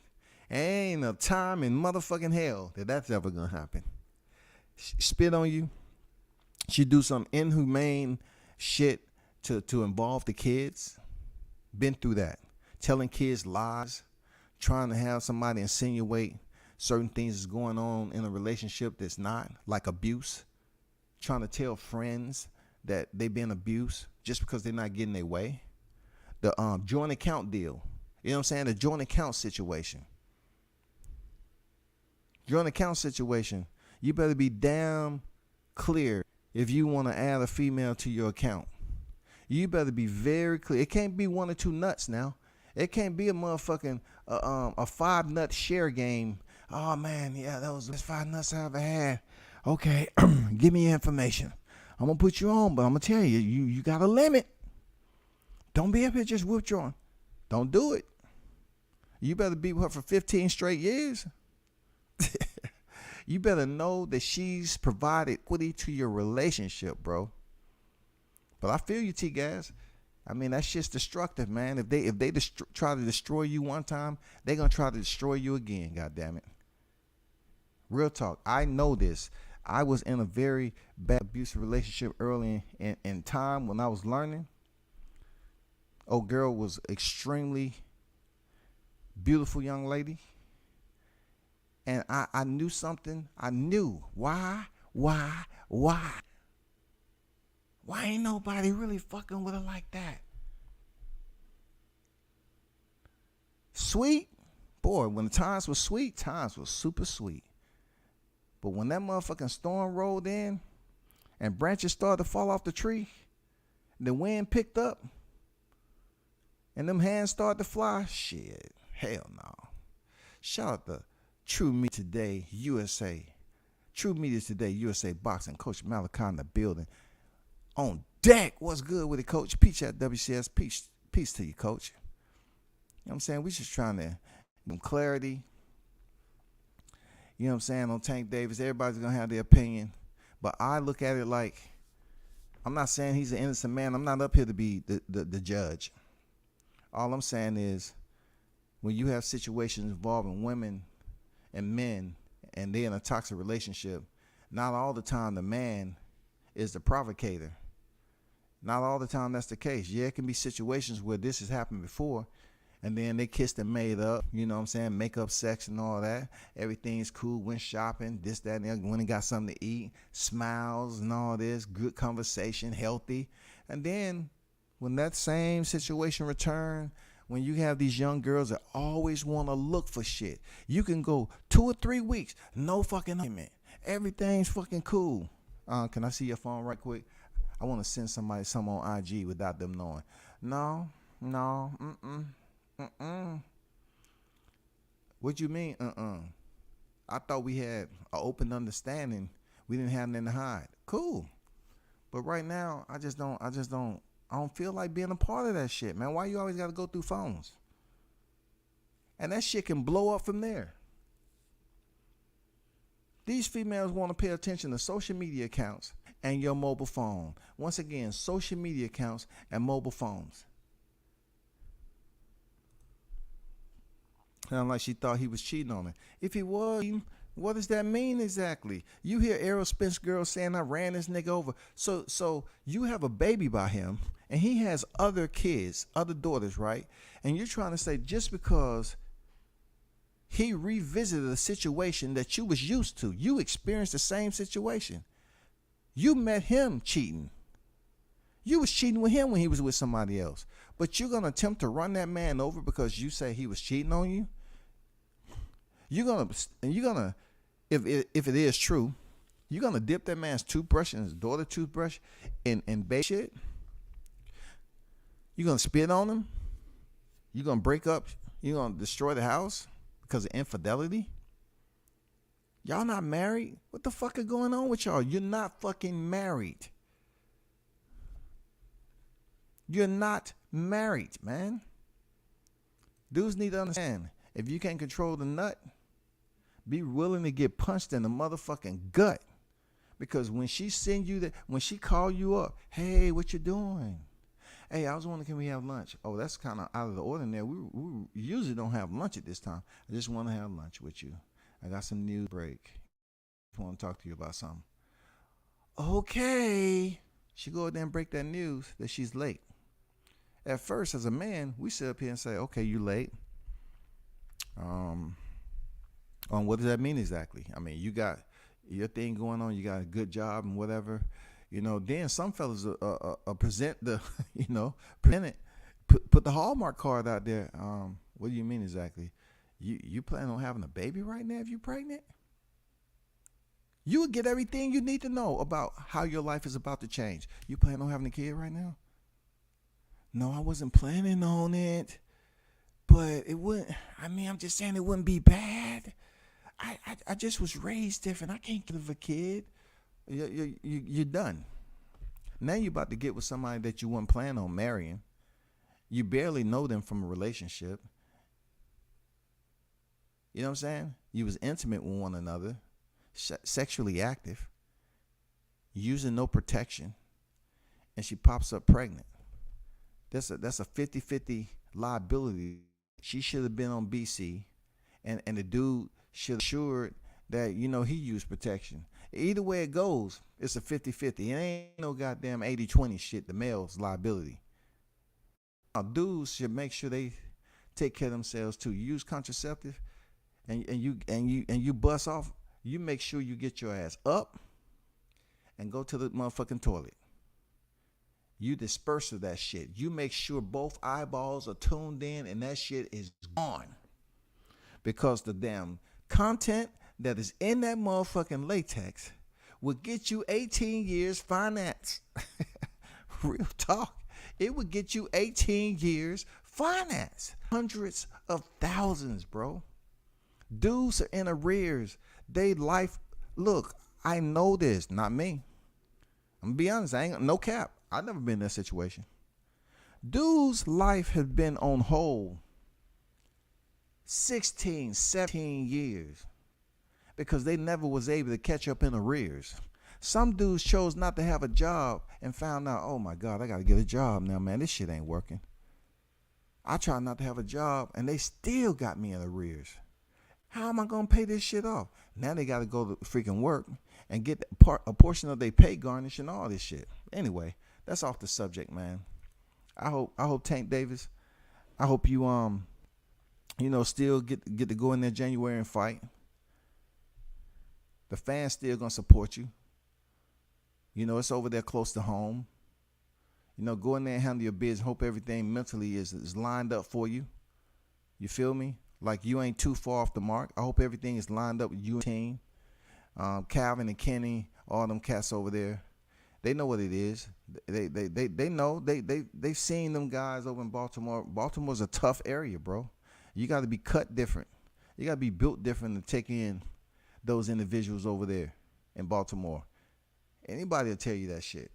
Ain't a time in motherfucking hell that's ever gonna happen. She spit on you. She do some inhumane shit to involve the kids. Been through that. Telling kids lies. Trying to have somebody insinuate certain things is going on in a relationship that's not, like abuse. Trying to tell friends that they've been abused just because they're not getting their way. The joint account deal. You know what I'm saying? The joint account situation. Joint account situation. You better be damn clear if you want to add a female to your account. You better be very clear. It can't be 1 or 2 nuts now. It can't be a motherfucking a 5 nut share game. Oh man, yeah, that was the best 5 nuts I ever had. Okay, give me your information. I'm gonna put you on, but I'm gonna tell you, you got a limit. Don't be up here just withdrawing. Don't do it. You better be with her for 15 straight years. You better know that she's provided equity to your relationship, bro. But I feel you, T-Guys. I mean, that shit's destructive, man. If they try to destroy you one time, they're going to try to destroy you again, goddammit. Real talk. I know this. I was in a very bad abusive relationship early in time when I was learning. Old girl was extremely beautiful young lady. And I knew something. I knew. Why? Why ain't nobody really fucking with her like that? Sweet? Boy, when the times were sweet, times were super sweet. But when that motherfucking storm rolled in and branches started to fall off the tree, the wind picked up, and them hands started to fly, shit, hell no. Shout out to True Media Today, USA. True Media Today, USA Boxing. Coach Malachi in the building. On deck. What's good with it, Coach? Peach at WCS. Peace to you, Coach. You know what I'm saying? We just trying to give them clarity. You know what I'm saying? On Tank Davis, everybody's going to have their opinion. But I look at it like, I'm not saying he's an innocent man. I'm not up here to be the judge. All I'm saying is, when you have situations involving women and men, and they're in a toxic relationship, not all the time the man is the provocator. Not all the time that's the case. Yeah, it can be situations where this has happened before, and then they kissed and made up, you know what I'm saying, make up sex and all that. Everything's cool, went shopping, this, that, and the other, went and got something to eat, smiles and all this, good conversation, healthy. And then when that same situation return, when you have these young girls that always want to look for shit, you can go 2 or 3 weeks, no fucking argument. Everything's fucking cool. Can I see your phone right quick? I want to send somebody some on IG without them knowing. No. What you mean? I thought we had an open understanding. We didn't have nothing to hide. Cool. But right now, I don't feel like being a part of that shit, man. Why you always got to go through phones? And that shit can blow up from there. These females want to pay attention to social media accounts and your mobile phone. Once again, social media accounts and mobile phones. Sound like she thought he was cheating on her. If he was, what does that mean exactly? You hear Aerospace Girl saying I ran this nigga over. So you have a baby by him, and he has other kids, other daughters, right? And you're trying to say just because he revisited a situation that you was used to, you experienced the same situation. You met him cheating. You was cheating with him when he was with somebody else. But you're going to attempt to run that man over because you say he was cheating on you? You're going to, if it is true, you're going to dip that man's toothbrush and his daughter's toothbrush in baby shit? You're going to spit on him? You're going to break up? You're going to destroy the house because of infidelity? Y'all not married? What the fuck is going on with y'all? You're not fucking married. You're not married, man. Dudes need to understand, if you can't control the nut, be willing to get punched in the motherfucking gut. Because when she send you that, when she call you up, hey, what you doing? Hey, I was wondering, can we have lunch? Oh, that's kind of out of the ordinary. We usually don't have lunch at this time. I just want to have lunch with you. I got some news break. I want to talk to you about something. Okay. She go out there and break that news that she's late. At first, as a man, we sit up here and say, okay, you late. What does that mean exactly? I mean, you got your thing going on. You got a good job and whatever. You know, then some fellas present the, present it. Put the Hallmark card out there. What do you mean exactly? You plan on having a baby right now if you're pregnant? You would get everything you need to know about how your life is about to change. You plan on having a kid right now? No, I wasn't planning on it, but it wouldn't. I mean, I'm just saying it wouldn't be bad. I just was raised different. I can't give a kid. You're done. Now you're about to get with somebody that you wouldn't plan on marrying. You barely know them from a relationship. You know what I'm saying? You was intimate with one another, sexually active, using no protection, and she pops up pregnant. That's a 50-50 liability. She should have been on BC, and the dude should have assured that, he used protection. Either way it goes, it's a 50-50. It ain't no goddamn 80-20 shit, the male's liability. Now, dudes should make sure they take care of themselves too. You use contraceptive and you bust off, you make sure you get your ass up and go to the motherfucking toilet. You disperse of that shit. You make sure both eyeballs are tuned in and that shit is gone. Because the damn content that is in that motherfucking latex will get you 18 years finance. Real talk. It would get you 18 years finance. Hundreds of thousands, bro. Dudes are in arrears. They life. Look, I know this. Not me. I'm gonna be honest. I ain't no cap. I've never been in that situation. Dude's life has been on hold 16, 17 years because they never was able to catch up in arrears. Some dudes chose not to have a job and found out, oh my God, I got to get a job now, man. This shit ain't working. I tried not to have a job and they still got me in arrears. How am I going to pay this shit off? Now they got to go to freaking work and get a portion of their pay garnish and all this shit. Anyway, that's off the subject, man. I hope Tank Davis, I hope you still get to go in there January and fight. The fans still gonna support you. It's over there close to home. Go in there and handle your business. Hope everything mentally is lined up for you. You feel me? Like you ain't too far off the mark. I hope everything is lined up with you and team. Calvin and Kenny, all them cats over there. They know what it is. They know. They've seen them guys over in Baltimore. Baltimore's a tough area, bro. You got to be cut different. You got to be built different to take in those individuals over there in Baltimore. Anybody will tell you that shit.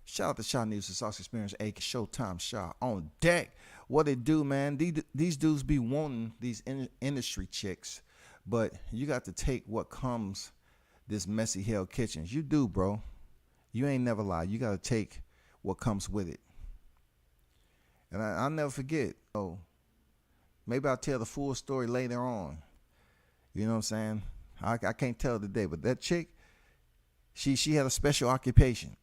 Shout out to Shaw News, the Sauce Experience, aka Showtime Shaw on deck. What it do, man? These dudes be wanting these industry chicks, but you got to take what comes this messy hell kitchens. You do, bro. You ain't never lie. You got to take what comes with it. And I'll never forget. Oh, maybe I'll tell the full story later on. You know what I'm saying? I can't tell today, but that chick, she had a special occupation.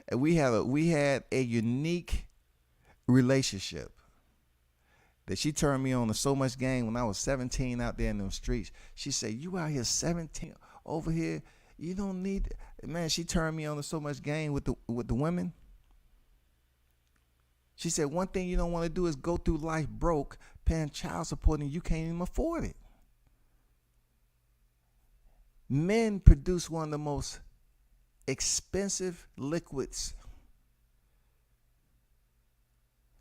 And we had a unique relationship that she turned me on to so much game when I was 17 out there in them streets. She said, you out here 17 over here, you don't need, man, she turned me on to so much game with the women. She said, one thing you don't want to do is go through life broke, paying child support, and you can't even afford it. Men produce one of the most expensive liquids.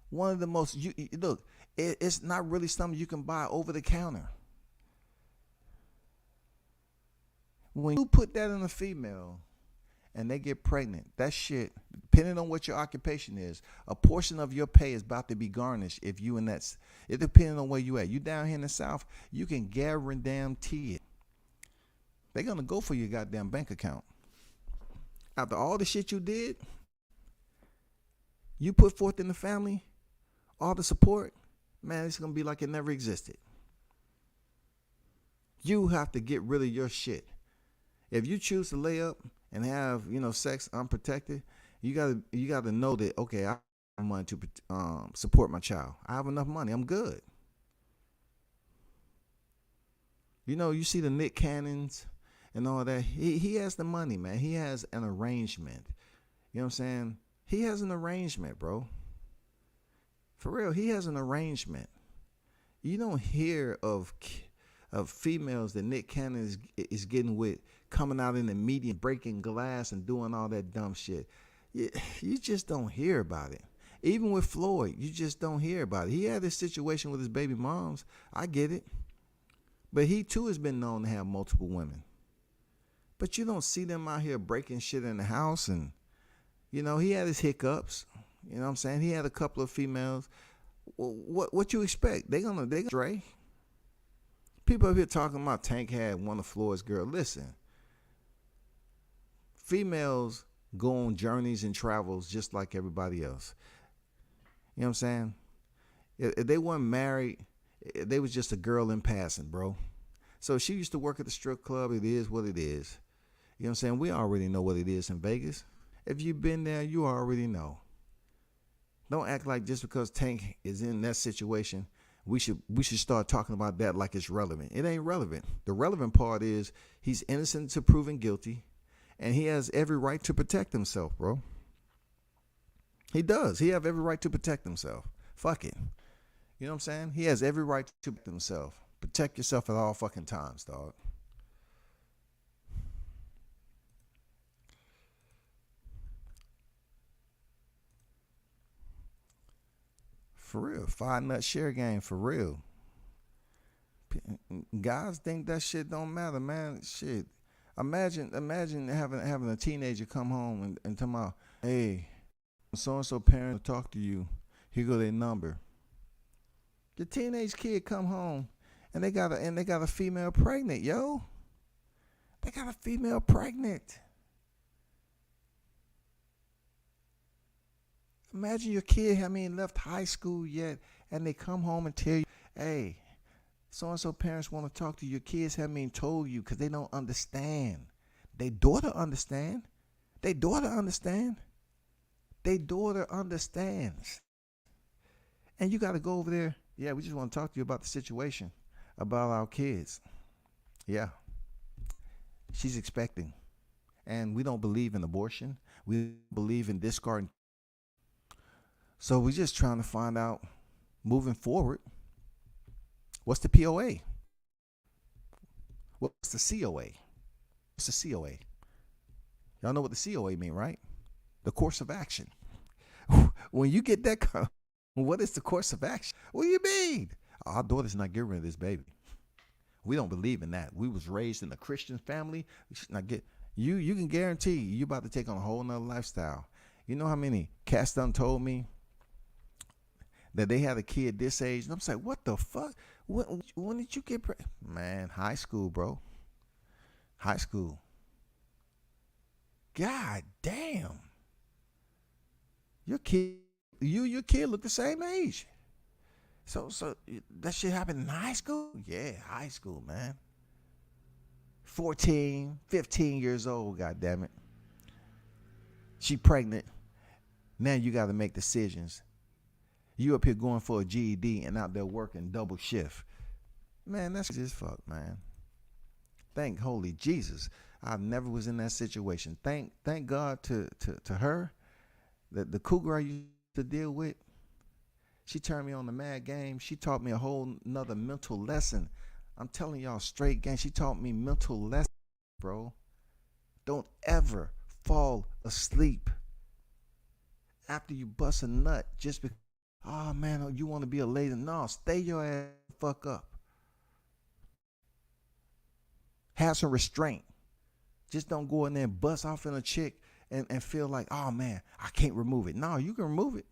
One of the most, look, it's not really something you can buy over the counter. When you put that in a female and they get pregnant, that shit, depending on what your occupation is, a portion of your pay is about to be garnished if you in that, it depending on where you at. You down here in the South, you can guarantee it. They're going to go for your goddamn bank account. After all the shit you did, you put forth in the family, all the support, man, it's going to be like it never existed. You have to get rid of your shit. If you choose to lay up and have, sex unprotected, you gotta know that, okay, I have money to support my child. I have enough money. I'm good. You see the Nick Cannons and all that. He has the money, man. He has an arrangement. You know what I'm saying? He has an arrangement, bro. For real, he has an arrangement. You don't hear of females that Nick Cannon is getting with coming out in the media, breaking glass and doing all that dumb shit. You just don't hear about it. Even with Floyd, you just don't hear about it. He had this situation with his baby moms. I get it. But he too has been known to have multiple women. But you don't see them out here breaking shit in the house. And, he had his hiccups. You know what I'm saying? He had a couple of females. Well, what you expect? They gonna stray. People up here talking about Tank had one of Floyd's girls. Listen, females go on journeys and travels just like everybody else. You know what I'm saying? If they weren't married, they was just a girl in passing, bro. So she used to work at the strip club. It is what it is. You know what I'm saying? We already know what it is in Vegas. If you've been there, you already know. Don't act like just because Tank is in that situation, we should start talking about that like it's relevant. It ain't relevant. The relevant part is he's innocent to proven guilty, and he has every right to protect himself, bro. He does. He have every right to protect himself. Fuck it. You know what I'm saying? He has every right to protect himself. Protect yourself at all fucking times, dog. For real. 5-nut share game, for real. Guys think that shit don't matter, man. Shit. Imagine having a teenager come home and tell me, hey, so-and-so parent will talk to you. Here go their number. The teenage kid come home and they got a female pregnant, yo. They got a female pregnant. Imagine your kid left high school yet, and they come home and tell you, hey, so-and-so parents want to talk to you. Your kids haven't told you because they don't understand. Their daughter understand. Their daughter understand. Their daughter understands. And you got to go over there. Yeah, we just want to talk to you about the situation, about our kids. Yeah. She's expecting. And we don't believe in abortion. We believe in discarding. So we're just trying to find out, moving forward, what's the POA? What's the COA? What's the COA? Y'all know what the COA mean, right? The course of action. When you get that, what is the course of action? What do you mean? Our daughter's not getting rid of this baby. We don't believe in that. We was raised in a Christian family. We should not get you can guarantee you about to take on a whole nother lifestyle. You know how many cats done told me that they had a kid this age, and I'm like, what the fuck? When did you get pregnant? Man, high school, bro. High school. God damn. Your kid look the same age. So that shit happened in high school? Yeah, high school, man. 14, 15 years old, God damn it. She pregnant. Now you got to make decisions. You up here going for a GED and out there working double shift. Man, that's just fuck, man. Thank holy Jesus. I never was in that situation. Thank God to her. The cougar I used to deal with, she turned me on the mad game. She taught me a whole nother mental lesson. I'm telling y'all straight game. She taught me mental lessons, bro. Don't ever fall asleep after you bust a nut just because, oh man, you want to be a lady. No, stay your ass the fuck up. Have some restraint. Just don't go in there and bust off in a chick and feel like, oh man, I can't remove it. No, you can remove it.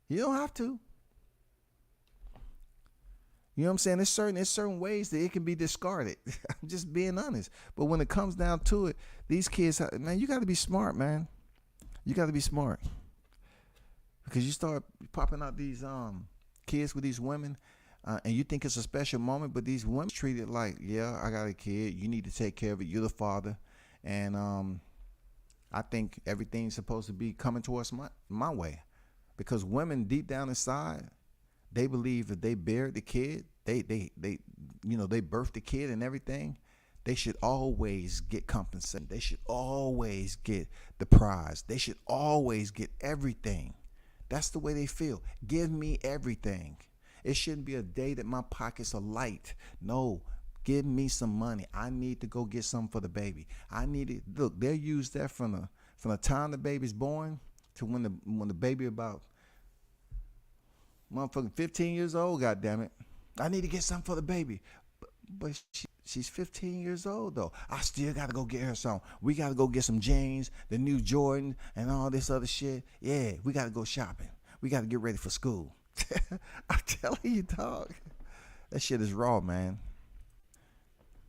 You don't have to. You know what I'm saying? There's certain ways that it can be discarded. I'm just being honest. But when it comes down to it, these kids, man, you got to be smart, man. You got to be smart. Because you start popping out these kids with these women, and you think it's a special moment, but these women treat it like, yeah, I got a kid. You need to take care of it. You're the father. And I think everything's supposed to be coming towards my way. Because women deep down inside, they believe if they bear the kid, they birth the kid and everything, they should always get compensated. They should always get the prize. They should always get everything. That's the way they feel. Give me everything. It shouldn't be a day that my pockets are light. No, give me some money. I need to go get something for the baby. I need it. Look, they'll use that from the time the baby's born to when the baby about motherfucking 15 years old, goddammit. I need to get something for the baby. But she's 15 years old, though. I still got to go get her something. We got to go get some jeans, the new Jordan, and all this other shit. Yeah, we got to go shopping. We got to get ready for school. I'm telling you, dog. That shit is raw, man.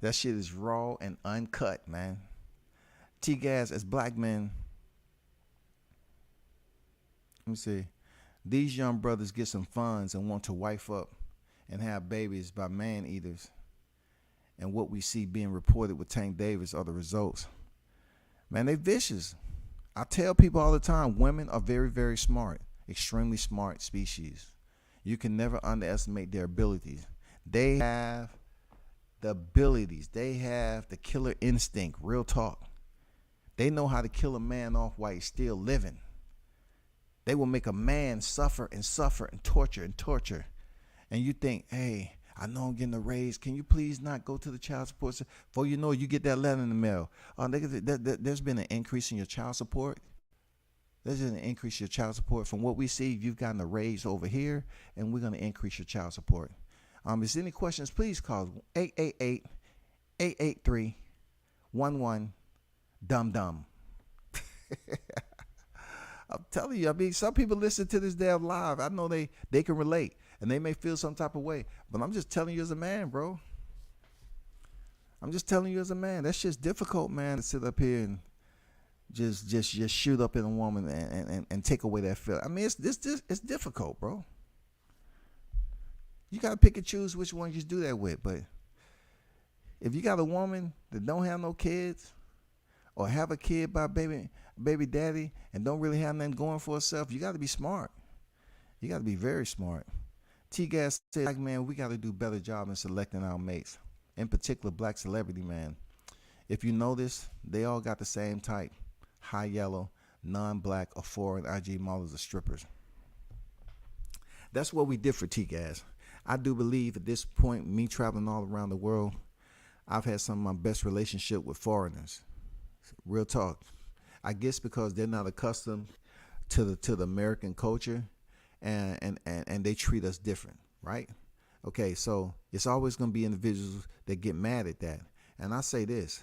That shit is raw and uncut, man. T-Gas, as black men, let me see. These young brothers get some funds and want to wife up and have babies by man eaters. And what we see being reported with Tank Davis are the results. Man, they vicious. I tell people all the time, women are very, very smart, extremely smart species. You can never underestimate their abilities. They have the abilities. They have the killer instinct, real talk. They know how to kill a man off while he's still living. They will make a man suffer and suffer and torture and torture. And you think, hey, I know I'm getting a raise. Can you please not go to the child support? Before you know it, you get that letter in the mail. There's been an increase in your child support. There's been an increase in your child support. From what we see, you've gotten a raise over here, and we're going to increase your child support. If there's any questions, please call 888-883-11-DUM-DUM. I'm telling you, I mean, some people listen to this damn live. I know they can relate, and they may feel some type of way. But I'm just telling you as a man, bro. I'm just telling you as a man. That's just difficult, man, to sit up here and just shoot up in a woman and take away that feeling. I mean, it's difficult, bro. You got to pick and choose which ones you do that with. But if you got a woman that don't have no kids or have a kid by baby daddy and don't really have nothing going for herself, you got to be smart. You got to be very smart. T-Gas said, like, man, we got to do a better job in selecting our mates. In particular, black celebrity, man. If you notice, they all got the same type. High yellow, non-black, or foreign IG models or strippers. That's what we did for T-Gas. I do believe at this point, me traveling all around the world, I've had some of my best relationship with foreigners. Real talk. I guess because they're not accustomed to the American culture, and they treat us different, right? Okay, so it's always going to be individuals that get mad at that. And I say this,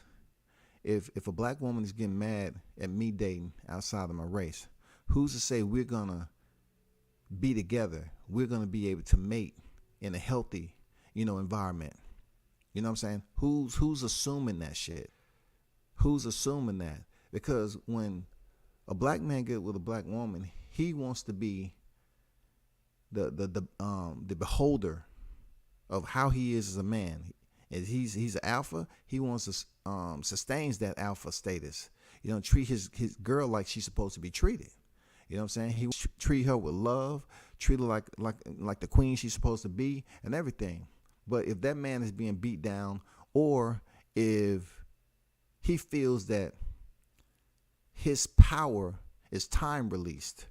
if a black woman is getting mad at me dating outside of my race, who's to say we're going to be together? We're going to be able to mate in a healthy, environment. You know what I'm saying? Who's assuming that shit? Who's assuming that? Because when a black man get with a black woman, he wants to be the beholder of how he is as a man. If he's an alpha, he wants to sustains that alpha status. Treat his girl like she's supposed to be treated. You know what I'm saying? He treat her with love, treat her like the queen she's supposed to be, and everything. But if that man is being beat down, or if he feels that his power is time released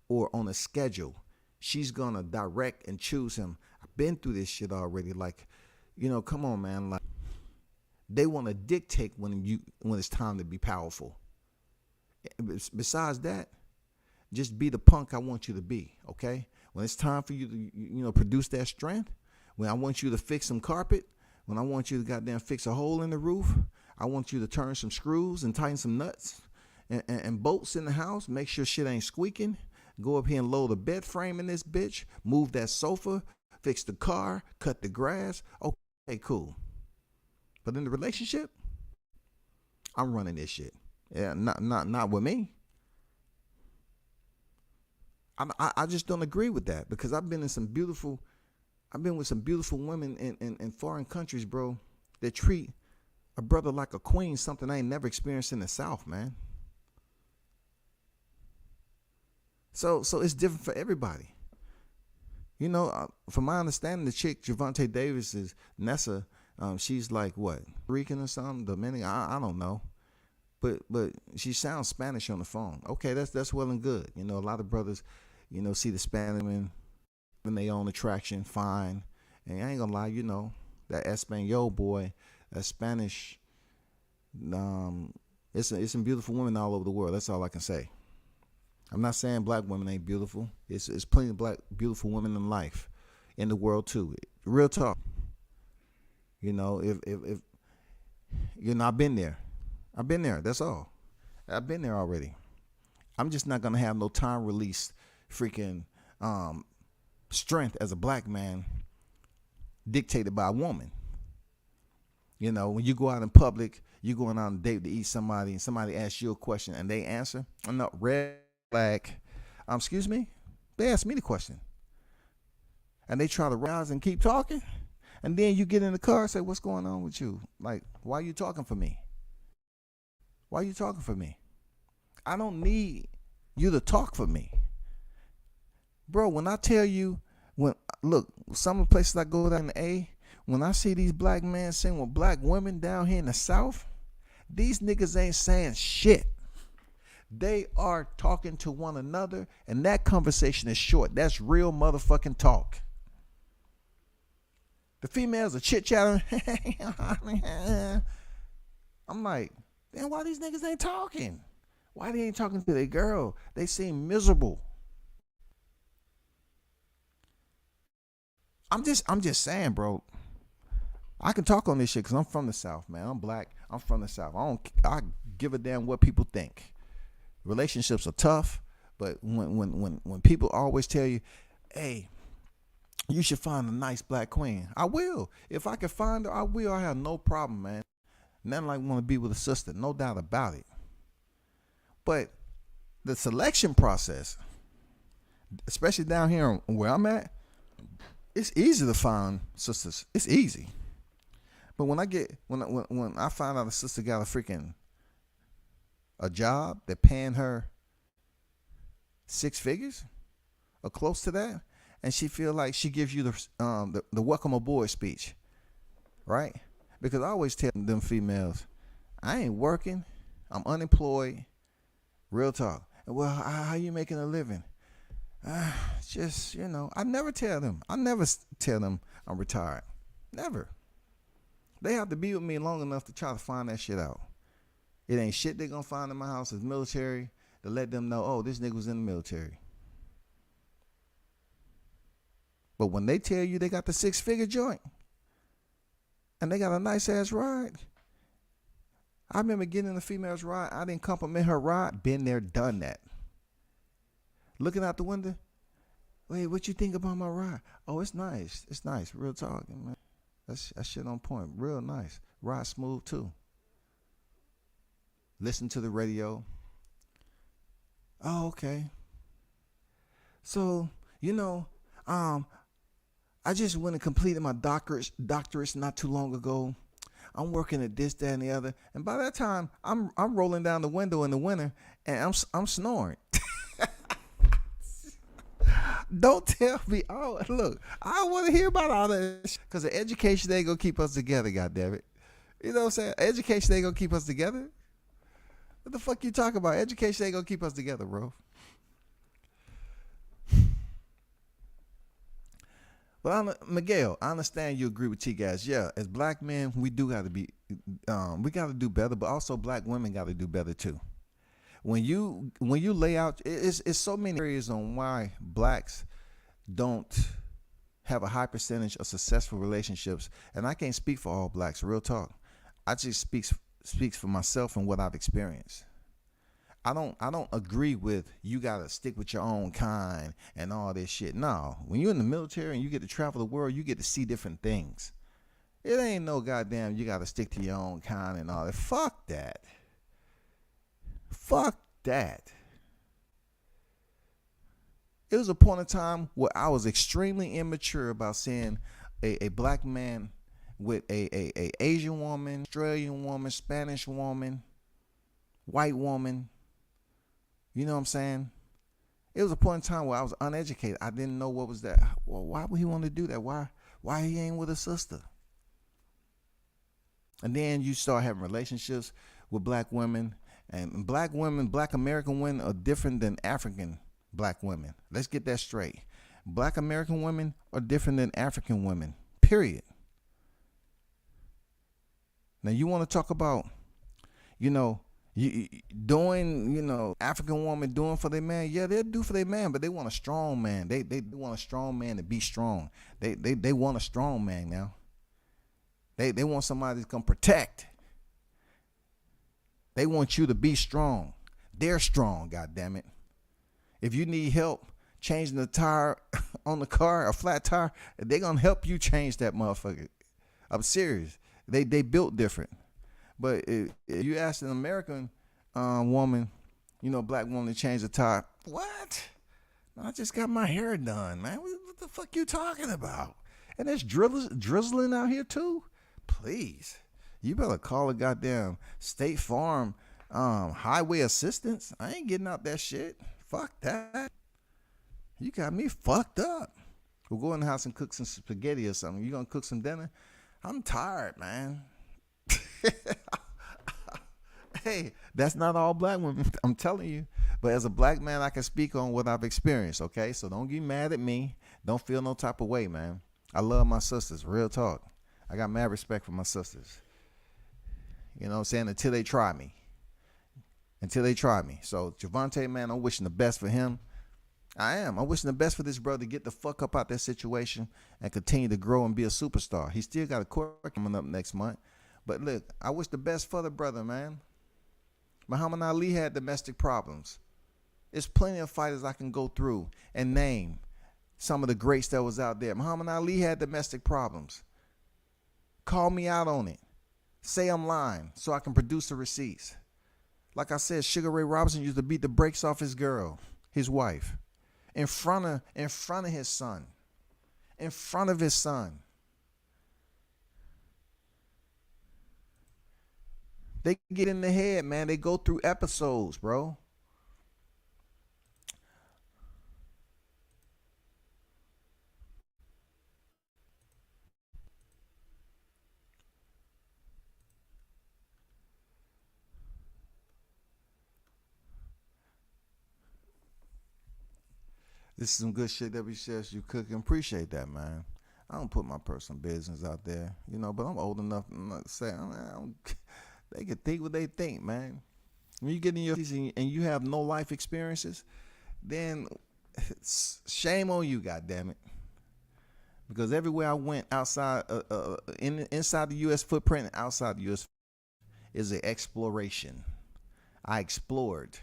or on a schedule, she's gonna direct and choose him. I've been through this shit already. Like, come on, man. Like, they want to dictate when it's time to be powerful. Besides that, just be the punk I want you to be, okay? When it's time for you to, produce that strength, when I want you to fix some carpet, when I want you to goddamn fix a hole in the roof, I want you to turn some screws and tighten some nuts and bolts in the house, make sure shit ain't squeaking, go up here and load a bed frame in this bitch, move that sofa, fix the car, cut the grass. Okay, cool. But in the relationship, I'm running this shit. Yeah, not with me. I just don't agree with that, because I've been with some beautiful women in foreign countries, bro, that treat a brother like a queen, something I ain't never experienced in the South, man. So it's different for everybody. From my understanding, the chick, Gervonta Davis, is Nessa. She's like, what, Rican or something? Dominican? I don't know. But she sounds Spanish on the phone. Okay, that's well and good. A lot of brothers, see the Spanish women when they own attraction, fine. And I ain't gonna lie, that Espanol boy, that Spanish, it's some beautiful women all over the world. That's all I can say. I'm not saying black women ain't beautiful. It's plenty of black beautiful women in life, in the world too. Real talk. If I've been there. That's all. I've been there already. I'm just not gonna have no time release freaking strength as a black man dictated by a woman. You know, when you go out in public, you going out on a date to eat somebody, and somebody asks you a question and they answer. I'm not red flag. Excuse me. They asked me the question, and they try to rise and keep talking, and then you get in the car and say, "What's going on with you? Like, why are you talking for me? Why are you talking for me? I don't need you to talk for me, bro." When I tell you, look, some of the places I go down in the A. When I see these black men sing with black women down here in the South, these niggas ain't saying shit. They are talking to one another, and that conversation is short. That's real motherfucking talk. The females are chit-chatting. I'm like, damn, why these niggas ain't talking? Why they ain't talking to their girl? They seem miserable. I'm just saying, bro. I can talk on this shit because I'm from the South, man. I'm black. I'm from the South. I give a damn what people think. Relationships are tough, but when people always tell you, hey, you should find a nice black queen, I will. If I can find her, I will. I have no problem, man. Nothing like want to be with a sister, no doubt about it. But the selection process, especially down here where I'm at, it's easy to find sisters. It's easy. But when I find out a sister got a job that paying her 6 figures or close to that, and she feel like she gives you the welcome aboard speech, right? Because I always tell them females, I ain't working, I'm unemployed. Real talk. Well, how you making a living? Just, you know, I never tell them I'm retired. Never. They have to be with me long enough to try to find that shit out. It ain't shit they gonna find in my house is military to let them know, oh, this nigga was in the military. But when they tell you they got the 6-figure joint and they got a nice ass ride, I remember getting in the female's ride. I didn't compliment her ride. Been there, done that. Looking out the window. Wait, what you think about my ride? Oh, it's nice. It's nice. Real talk, man. That shit on point. Real nice. Ride smooth too. Listen to the radio. Oh, okay. So, you know, I just went and completed my doctorate not too long ago. I'm working at this, that, and the other. And by that time, I'm rolling down the window in the winter and I'm snoring. Don't tell me. Oh, look, I don't want to hear about all that because the education ain't gonna keep us together. Goddammit, you know what I'm saying? Education ain't gonna keep us together. What the fuck you talking about? Education ain't gonna keep us together, bro. But Miguel, I understand you agree with T-Guys. Yeah, as black men, we do got to be, we got to do better. But also, black women got to do better too. When you lay out, it's so many areas on why blacks don't have a high percentage of successful relationships, and I can't speak for all blacks. Real talk, I just speaks for myself and what I've experienced. I don't agree with you gotta stick with your own kind and all this shit. No, when you're in the military and you get to travel the world, you get to see different things. It ain't no goddamn you gotta stick to your own kind and all that. Fuck that. Fuck that. It was a point in time where I was extremely immature about seeing a black man with a Asian woman, Australian woman, Spanish woman, white woman. You know what I'm saying? It was a point in time where I was uneducated. I didn't know what was that. Well, why would he want to do that? Why he ain't with a sister? And then you start having relationships with black women. And black women, black American women are different than African black women. Let's get that straight. Black American women are different than African women, period. Now you want to talk about, you know, you doing, you know, African woman doing for their man. Yeah, they'll do for their man, but they want a strong man. They want a strong man to be strong. They want a strong man now. They want somebody to come protect. They want you to be strong. They're strong, goddammit. If you need help changing the tire on the car, a flat tire, they're going to help you change that motherfucker. I'm serious. They built different. But if you ask an American woman, black woman to change the tie, what? I just got my hair done, man. What the fuck you talking about? And there's drizzling out here too? Please. You better call a goddamn State Farm highway assistance. I ain't getting out that shit. Fuck that. You got me fucked up. We'll go in the house and cook some spaghetti or something. You gonna cook some dinner? I'm tired, man. Hey, that's not all black women, I'm telling you. But as a black man, I can speak on what I've experienced, okay? So don't get mad at me. Don't feel no type of way, man. I love my sisters, real talk. I got mad respect for my sisters. You know what I'm saying? Until they try me. So Gervonta, man, I'm wishing the best for him. I am. I'm wishing the best for this brother to get the fuck up out that situation and continue to grow and be a superstar. He still got a court coming up next month. But look, I wish the best for the brother, man. Muhammad Ali had domestic problems. There's plenty of fighters I can go through and name some of the greats that was out there. Muhammad Ali had domestic problems. Call me out on it. Say I'm lying so I can produce the receipts. Like I said, Sugar Ray Robinson used to beat the brakes off his girl, his wife, in front of his son. In front of his son. They get in the head, man. They go through episodes, bro. This is some good shit that we share. You cook and appreciate that, man. I don't put my personal business out there, but I'm old enough to say, they can think what they think, man. When you get in your and you have no life experiences, then shame on you, goddammit. Because everywhere I went outside, inside the U.S. footprint and outside the U.S. is an exploration. I explored.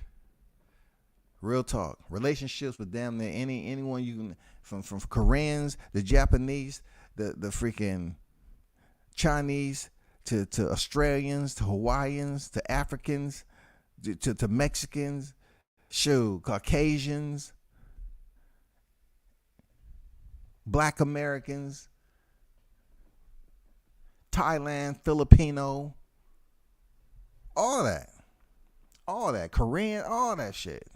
Real talk. Relationships with damn near anyone you can, from Koreans, the Japanese, the freaking Chinese, to Australians, to Hawaiians, to Africans, to Mexicans, Caucasians, Black Americans, Thailand, Filipino, all that, Korean, all that shit.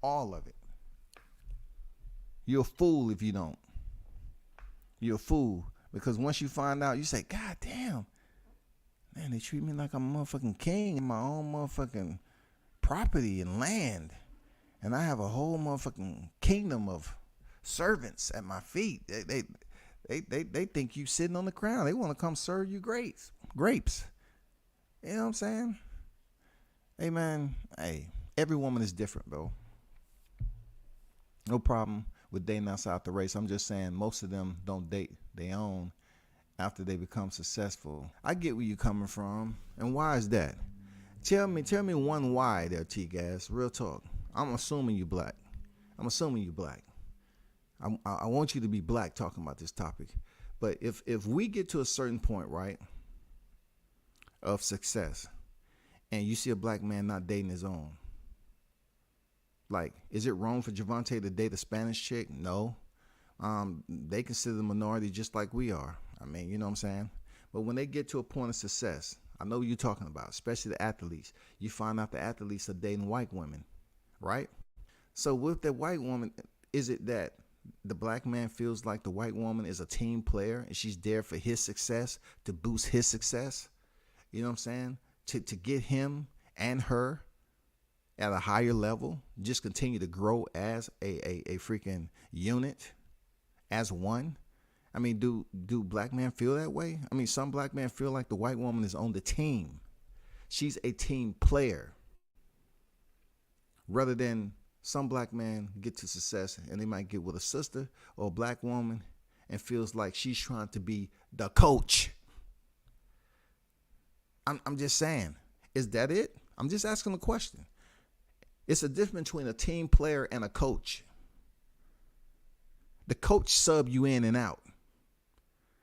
All of it. You're a fool if you don't. You're a fool. Because once you find out, you say, God damn, man, they treat me like I'm a motherfucking king in my own motherfucking property and land. And I have a whole motherfucking kingdom of servants at my feet. They think you sitting on the crown. They want to come serve you grapes. You know what I'm saying? Hey, man, every woman is different, bro. No problem with dating outside the race. I'm just saying most of them don't date their own after they become successful. I get where you're coming from. And why is that? Tell me one why there, T-Gas. Real talk. I'm assuming you black. I want you to be black talking about this topic. But if we get to a certain point, right, of success, and you see a black man not dating his own, like, is it wrong for Gervonta to date a Spanish chick? No. They consider the minority just like we are. I mean, you know what I'm saying? But when they get to a point of success, I know what you're talking about, especially the athletes. You find out the athletes are dating white women, right? So with the white woman, is it that the black man feels like the white woman is a team player and she's there for his success, to boost his success? You know what I'm saying? To get him and her at a higher level, just continue to grow as a freaking unit, as one. I mean, do black men feel that way? I mean, some black men feel like the white woman is on the team. She's a team player. Rather than some black men get to success and they might get with a sister or a black woman and feels like she's trying to be the coach. I'm just saying, is that it? I'm just asking a question. It's a difference between a team player and a coach. The coach sub you in and out.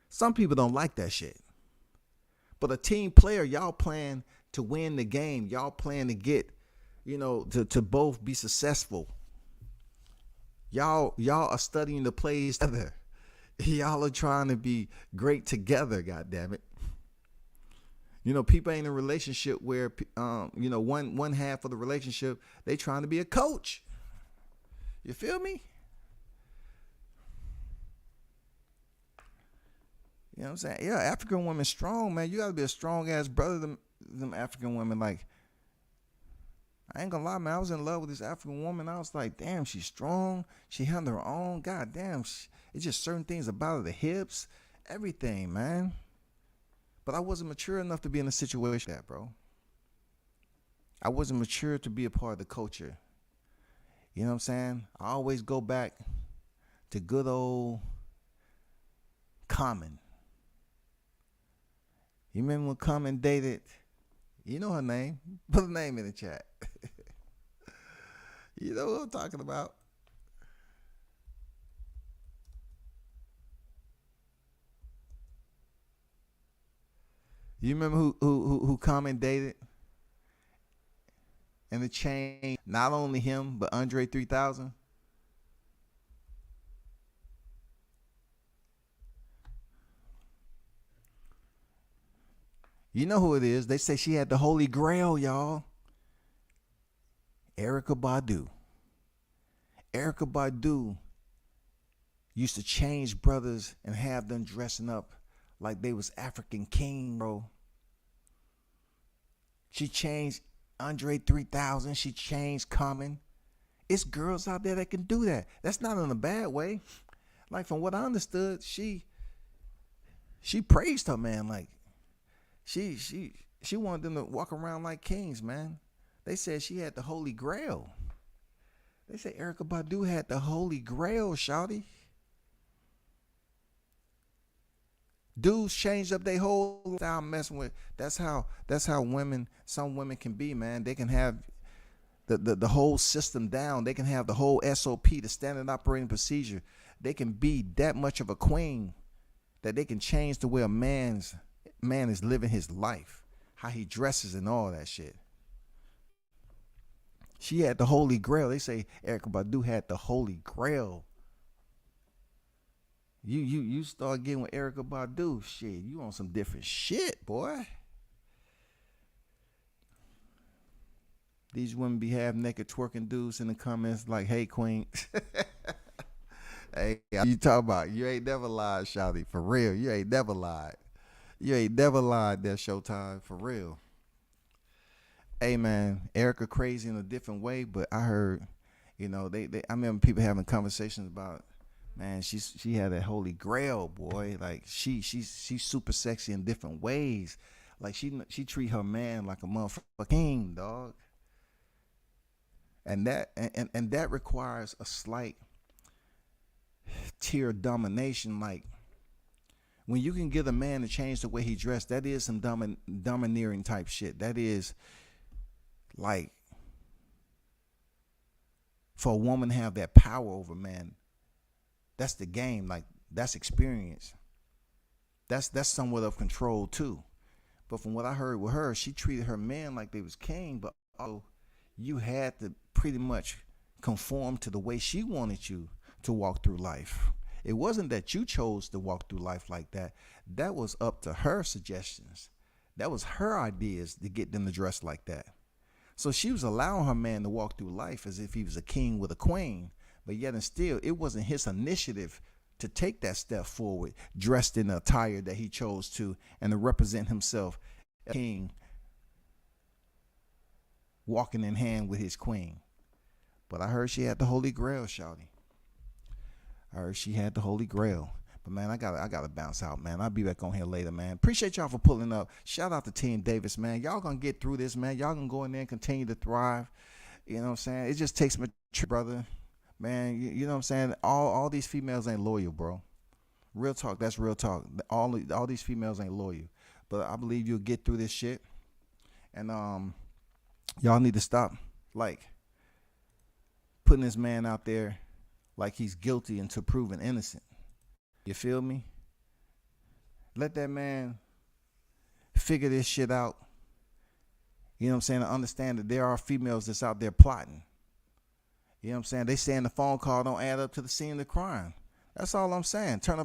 Some people don't like that shit. But a team player, y'all plan to win the game. Y'all plan to get, to both be successful. Y'all are studying the plays together. Y'all are trying to be great together, goddammit. People ain't in a relationship where, one half of the relationship, they trying to be a coach. You feel me? You know what I'm saying? Yeah, African women strong, man. You got to be a strong-ass brother than them African women. Like, I ain't gonna lie, man. I was in love with this African woman. I was like, damn, she's strong. She handled her own. God damn. It's just certain things about her, the hips, everything, man. But I wasn't mature enough to be in a situation like that, bro. I wasn't mature to be a part of the culture. You know what I'm saying? I always go back to good old Common. You remember when Common dated, you know her name? Put her name in the chat. You know what I'm talking about. You remember who Common dated? And it changed not only him, but Andre 3000. You know who it is. They say she had the Holy Grail, y'all. Erykah Badu. Erykah Badu used to change brothers and have them dressing up like they was African king, bro. She changed Andre 3000. She changed Common. It's girls out there that can do that. That's not in a bad way. Like, from what I understood, she praised her man. Like, she wanted them to walk around like kings, man. They said she had the Holy Grail. They said Erykah Badu had the Holy Grail, shawty. Dudes changed up their whole style messing with. That's how some women can be, man. They can have the whole system down. They can have the whole SOP, the standard operating procedure. They can be that much of a queen that they can change the way a man is living his life, how he dresses and all that shit. She had the Holy Grail. They say Erykah Badu had the Holy Grail. You start getting with Erykah Badu, shit, you on some different shit, boy. These women be half naked twerking dudes in the comments like, hey, queen. Hey, you talking about, you ain't never lied, shawty, for real. You ain't never lied. You ain't never lied that Showtime, for real. Hey, man, Erykah crazy in a different way, but I heard, I remember people having conversations about, man, she had that Holy Grail, boy. Like, she's super sexy in different ways. Like, she treat her man like a motherfucking king, dog. And that requires a slight tier of domination. Like, when you can get a man to change the way he dressed, that is some domineering type shit. That is like, for a woman to have that power over man, that's the game. Like, that's experience. That's somewhat of control too. But from what I heard with her, she treated her man like they was king, but also you had to pretty much conform to the way she wanted you to walk through life. It wasn't that you chose to walk through life like that. That was up to her suggestions. That was her ideas to get them to dress like that. So she was allowing her man to walk through life as if he was a king with a queen, but yet and still, it wasn't his initiative to take that step forward, dressed in the attire that he chose to, and to represent himself as a king, walking in hand with his queen. But I heard she had the Holy Grail, shawty. I heard she had the Holy Grail. But man, I gotta bounce out, man. I'll be back on here later, man. Appreciate y'all for pulling up. Shout out to Team Davis, man. Y'all gonna get through this, man. Y'all gonna go in there and continue to thrive. You know what I'm saying? It just takes maturity, brother. Man, you know what I'm saying? All these females ain't loyal, bro. Real talk, that's real talk. All these females ain't loyal. But I believe you'll get through this shit. And y'all need to stop, like, putting this man out there like he's guilty until proven innocent. You feel me? Let that man figure this shit out. You know what I'm saying? To understand that there are females that's out there plotting. You know what I'm saying? They saying the phone call don't add up to the scene of the crime. That's all I'm saying. Turn up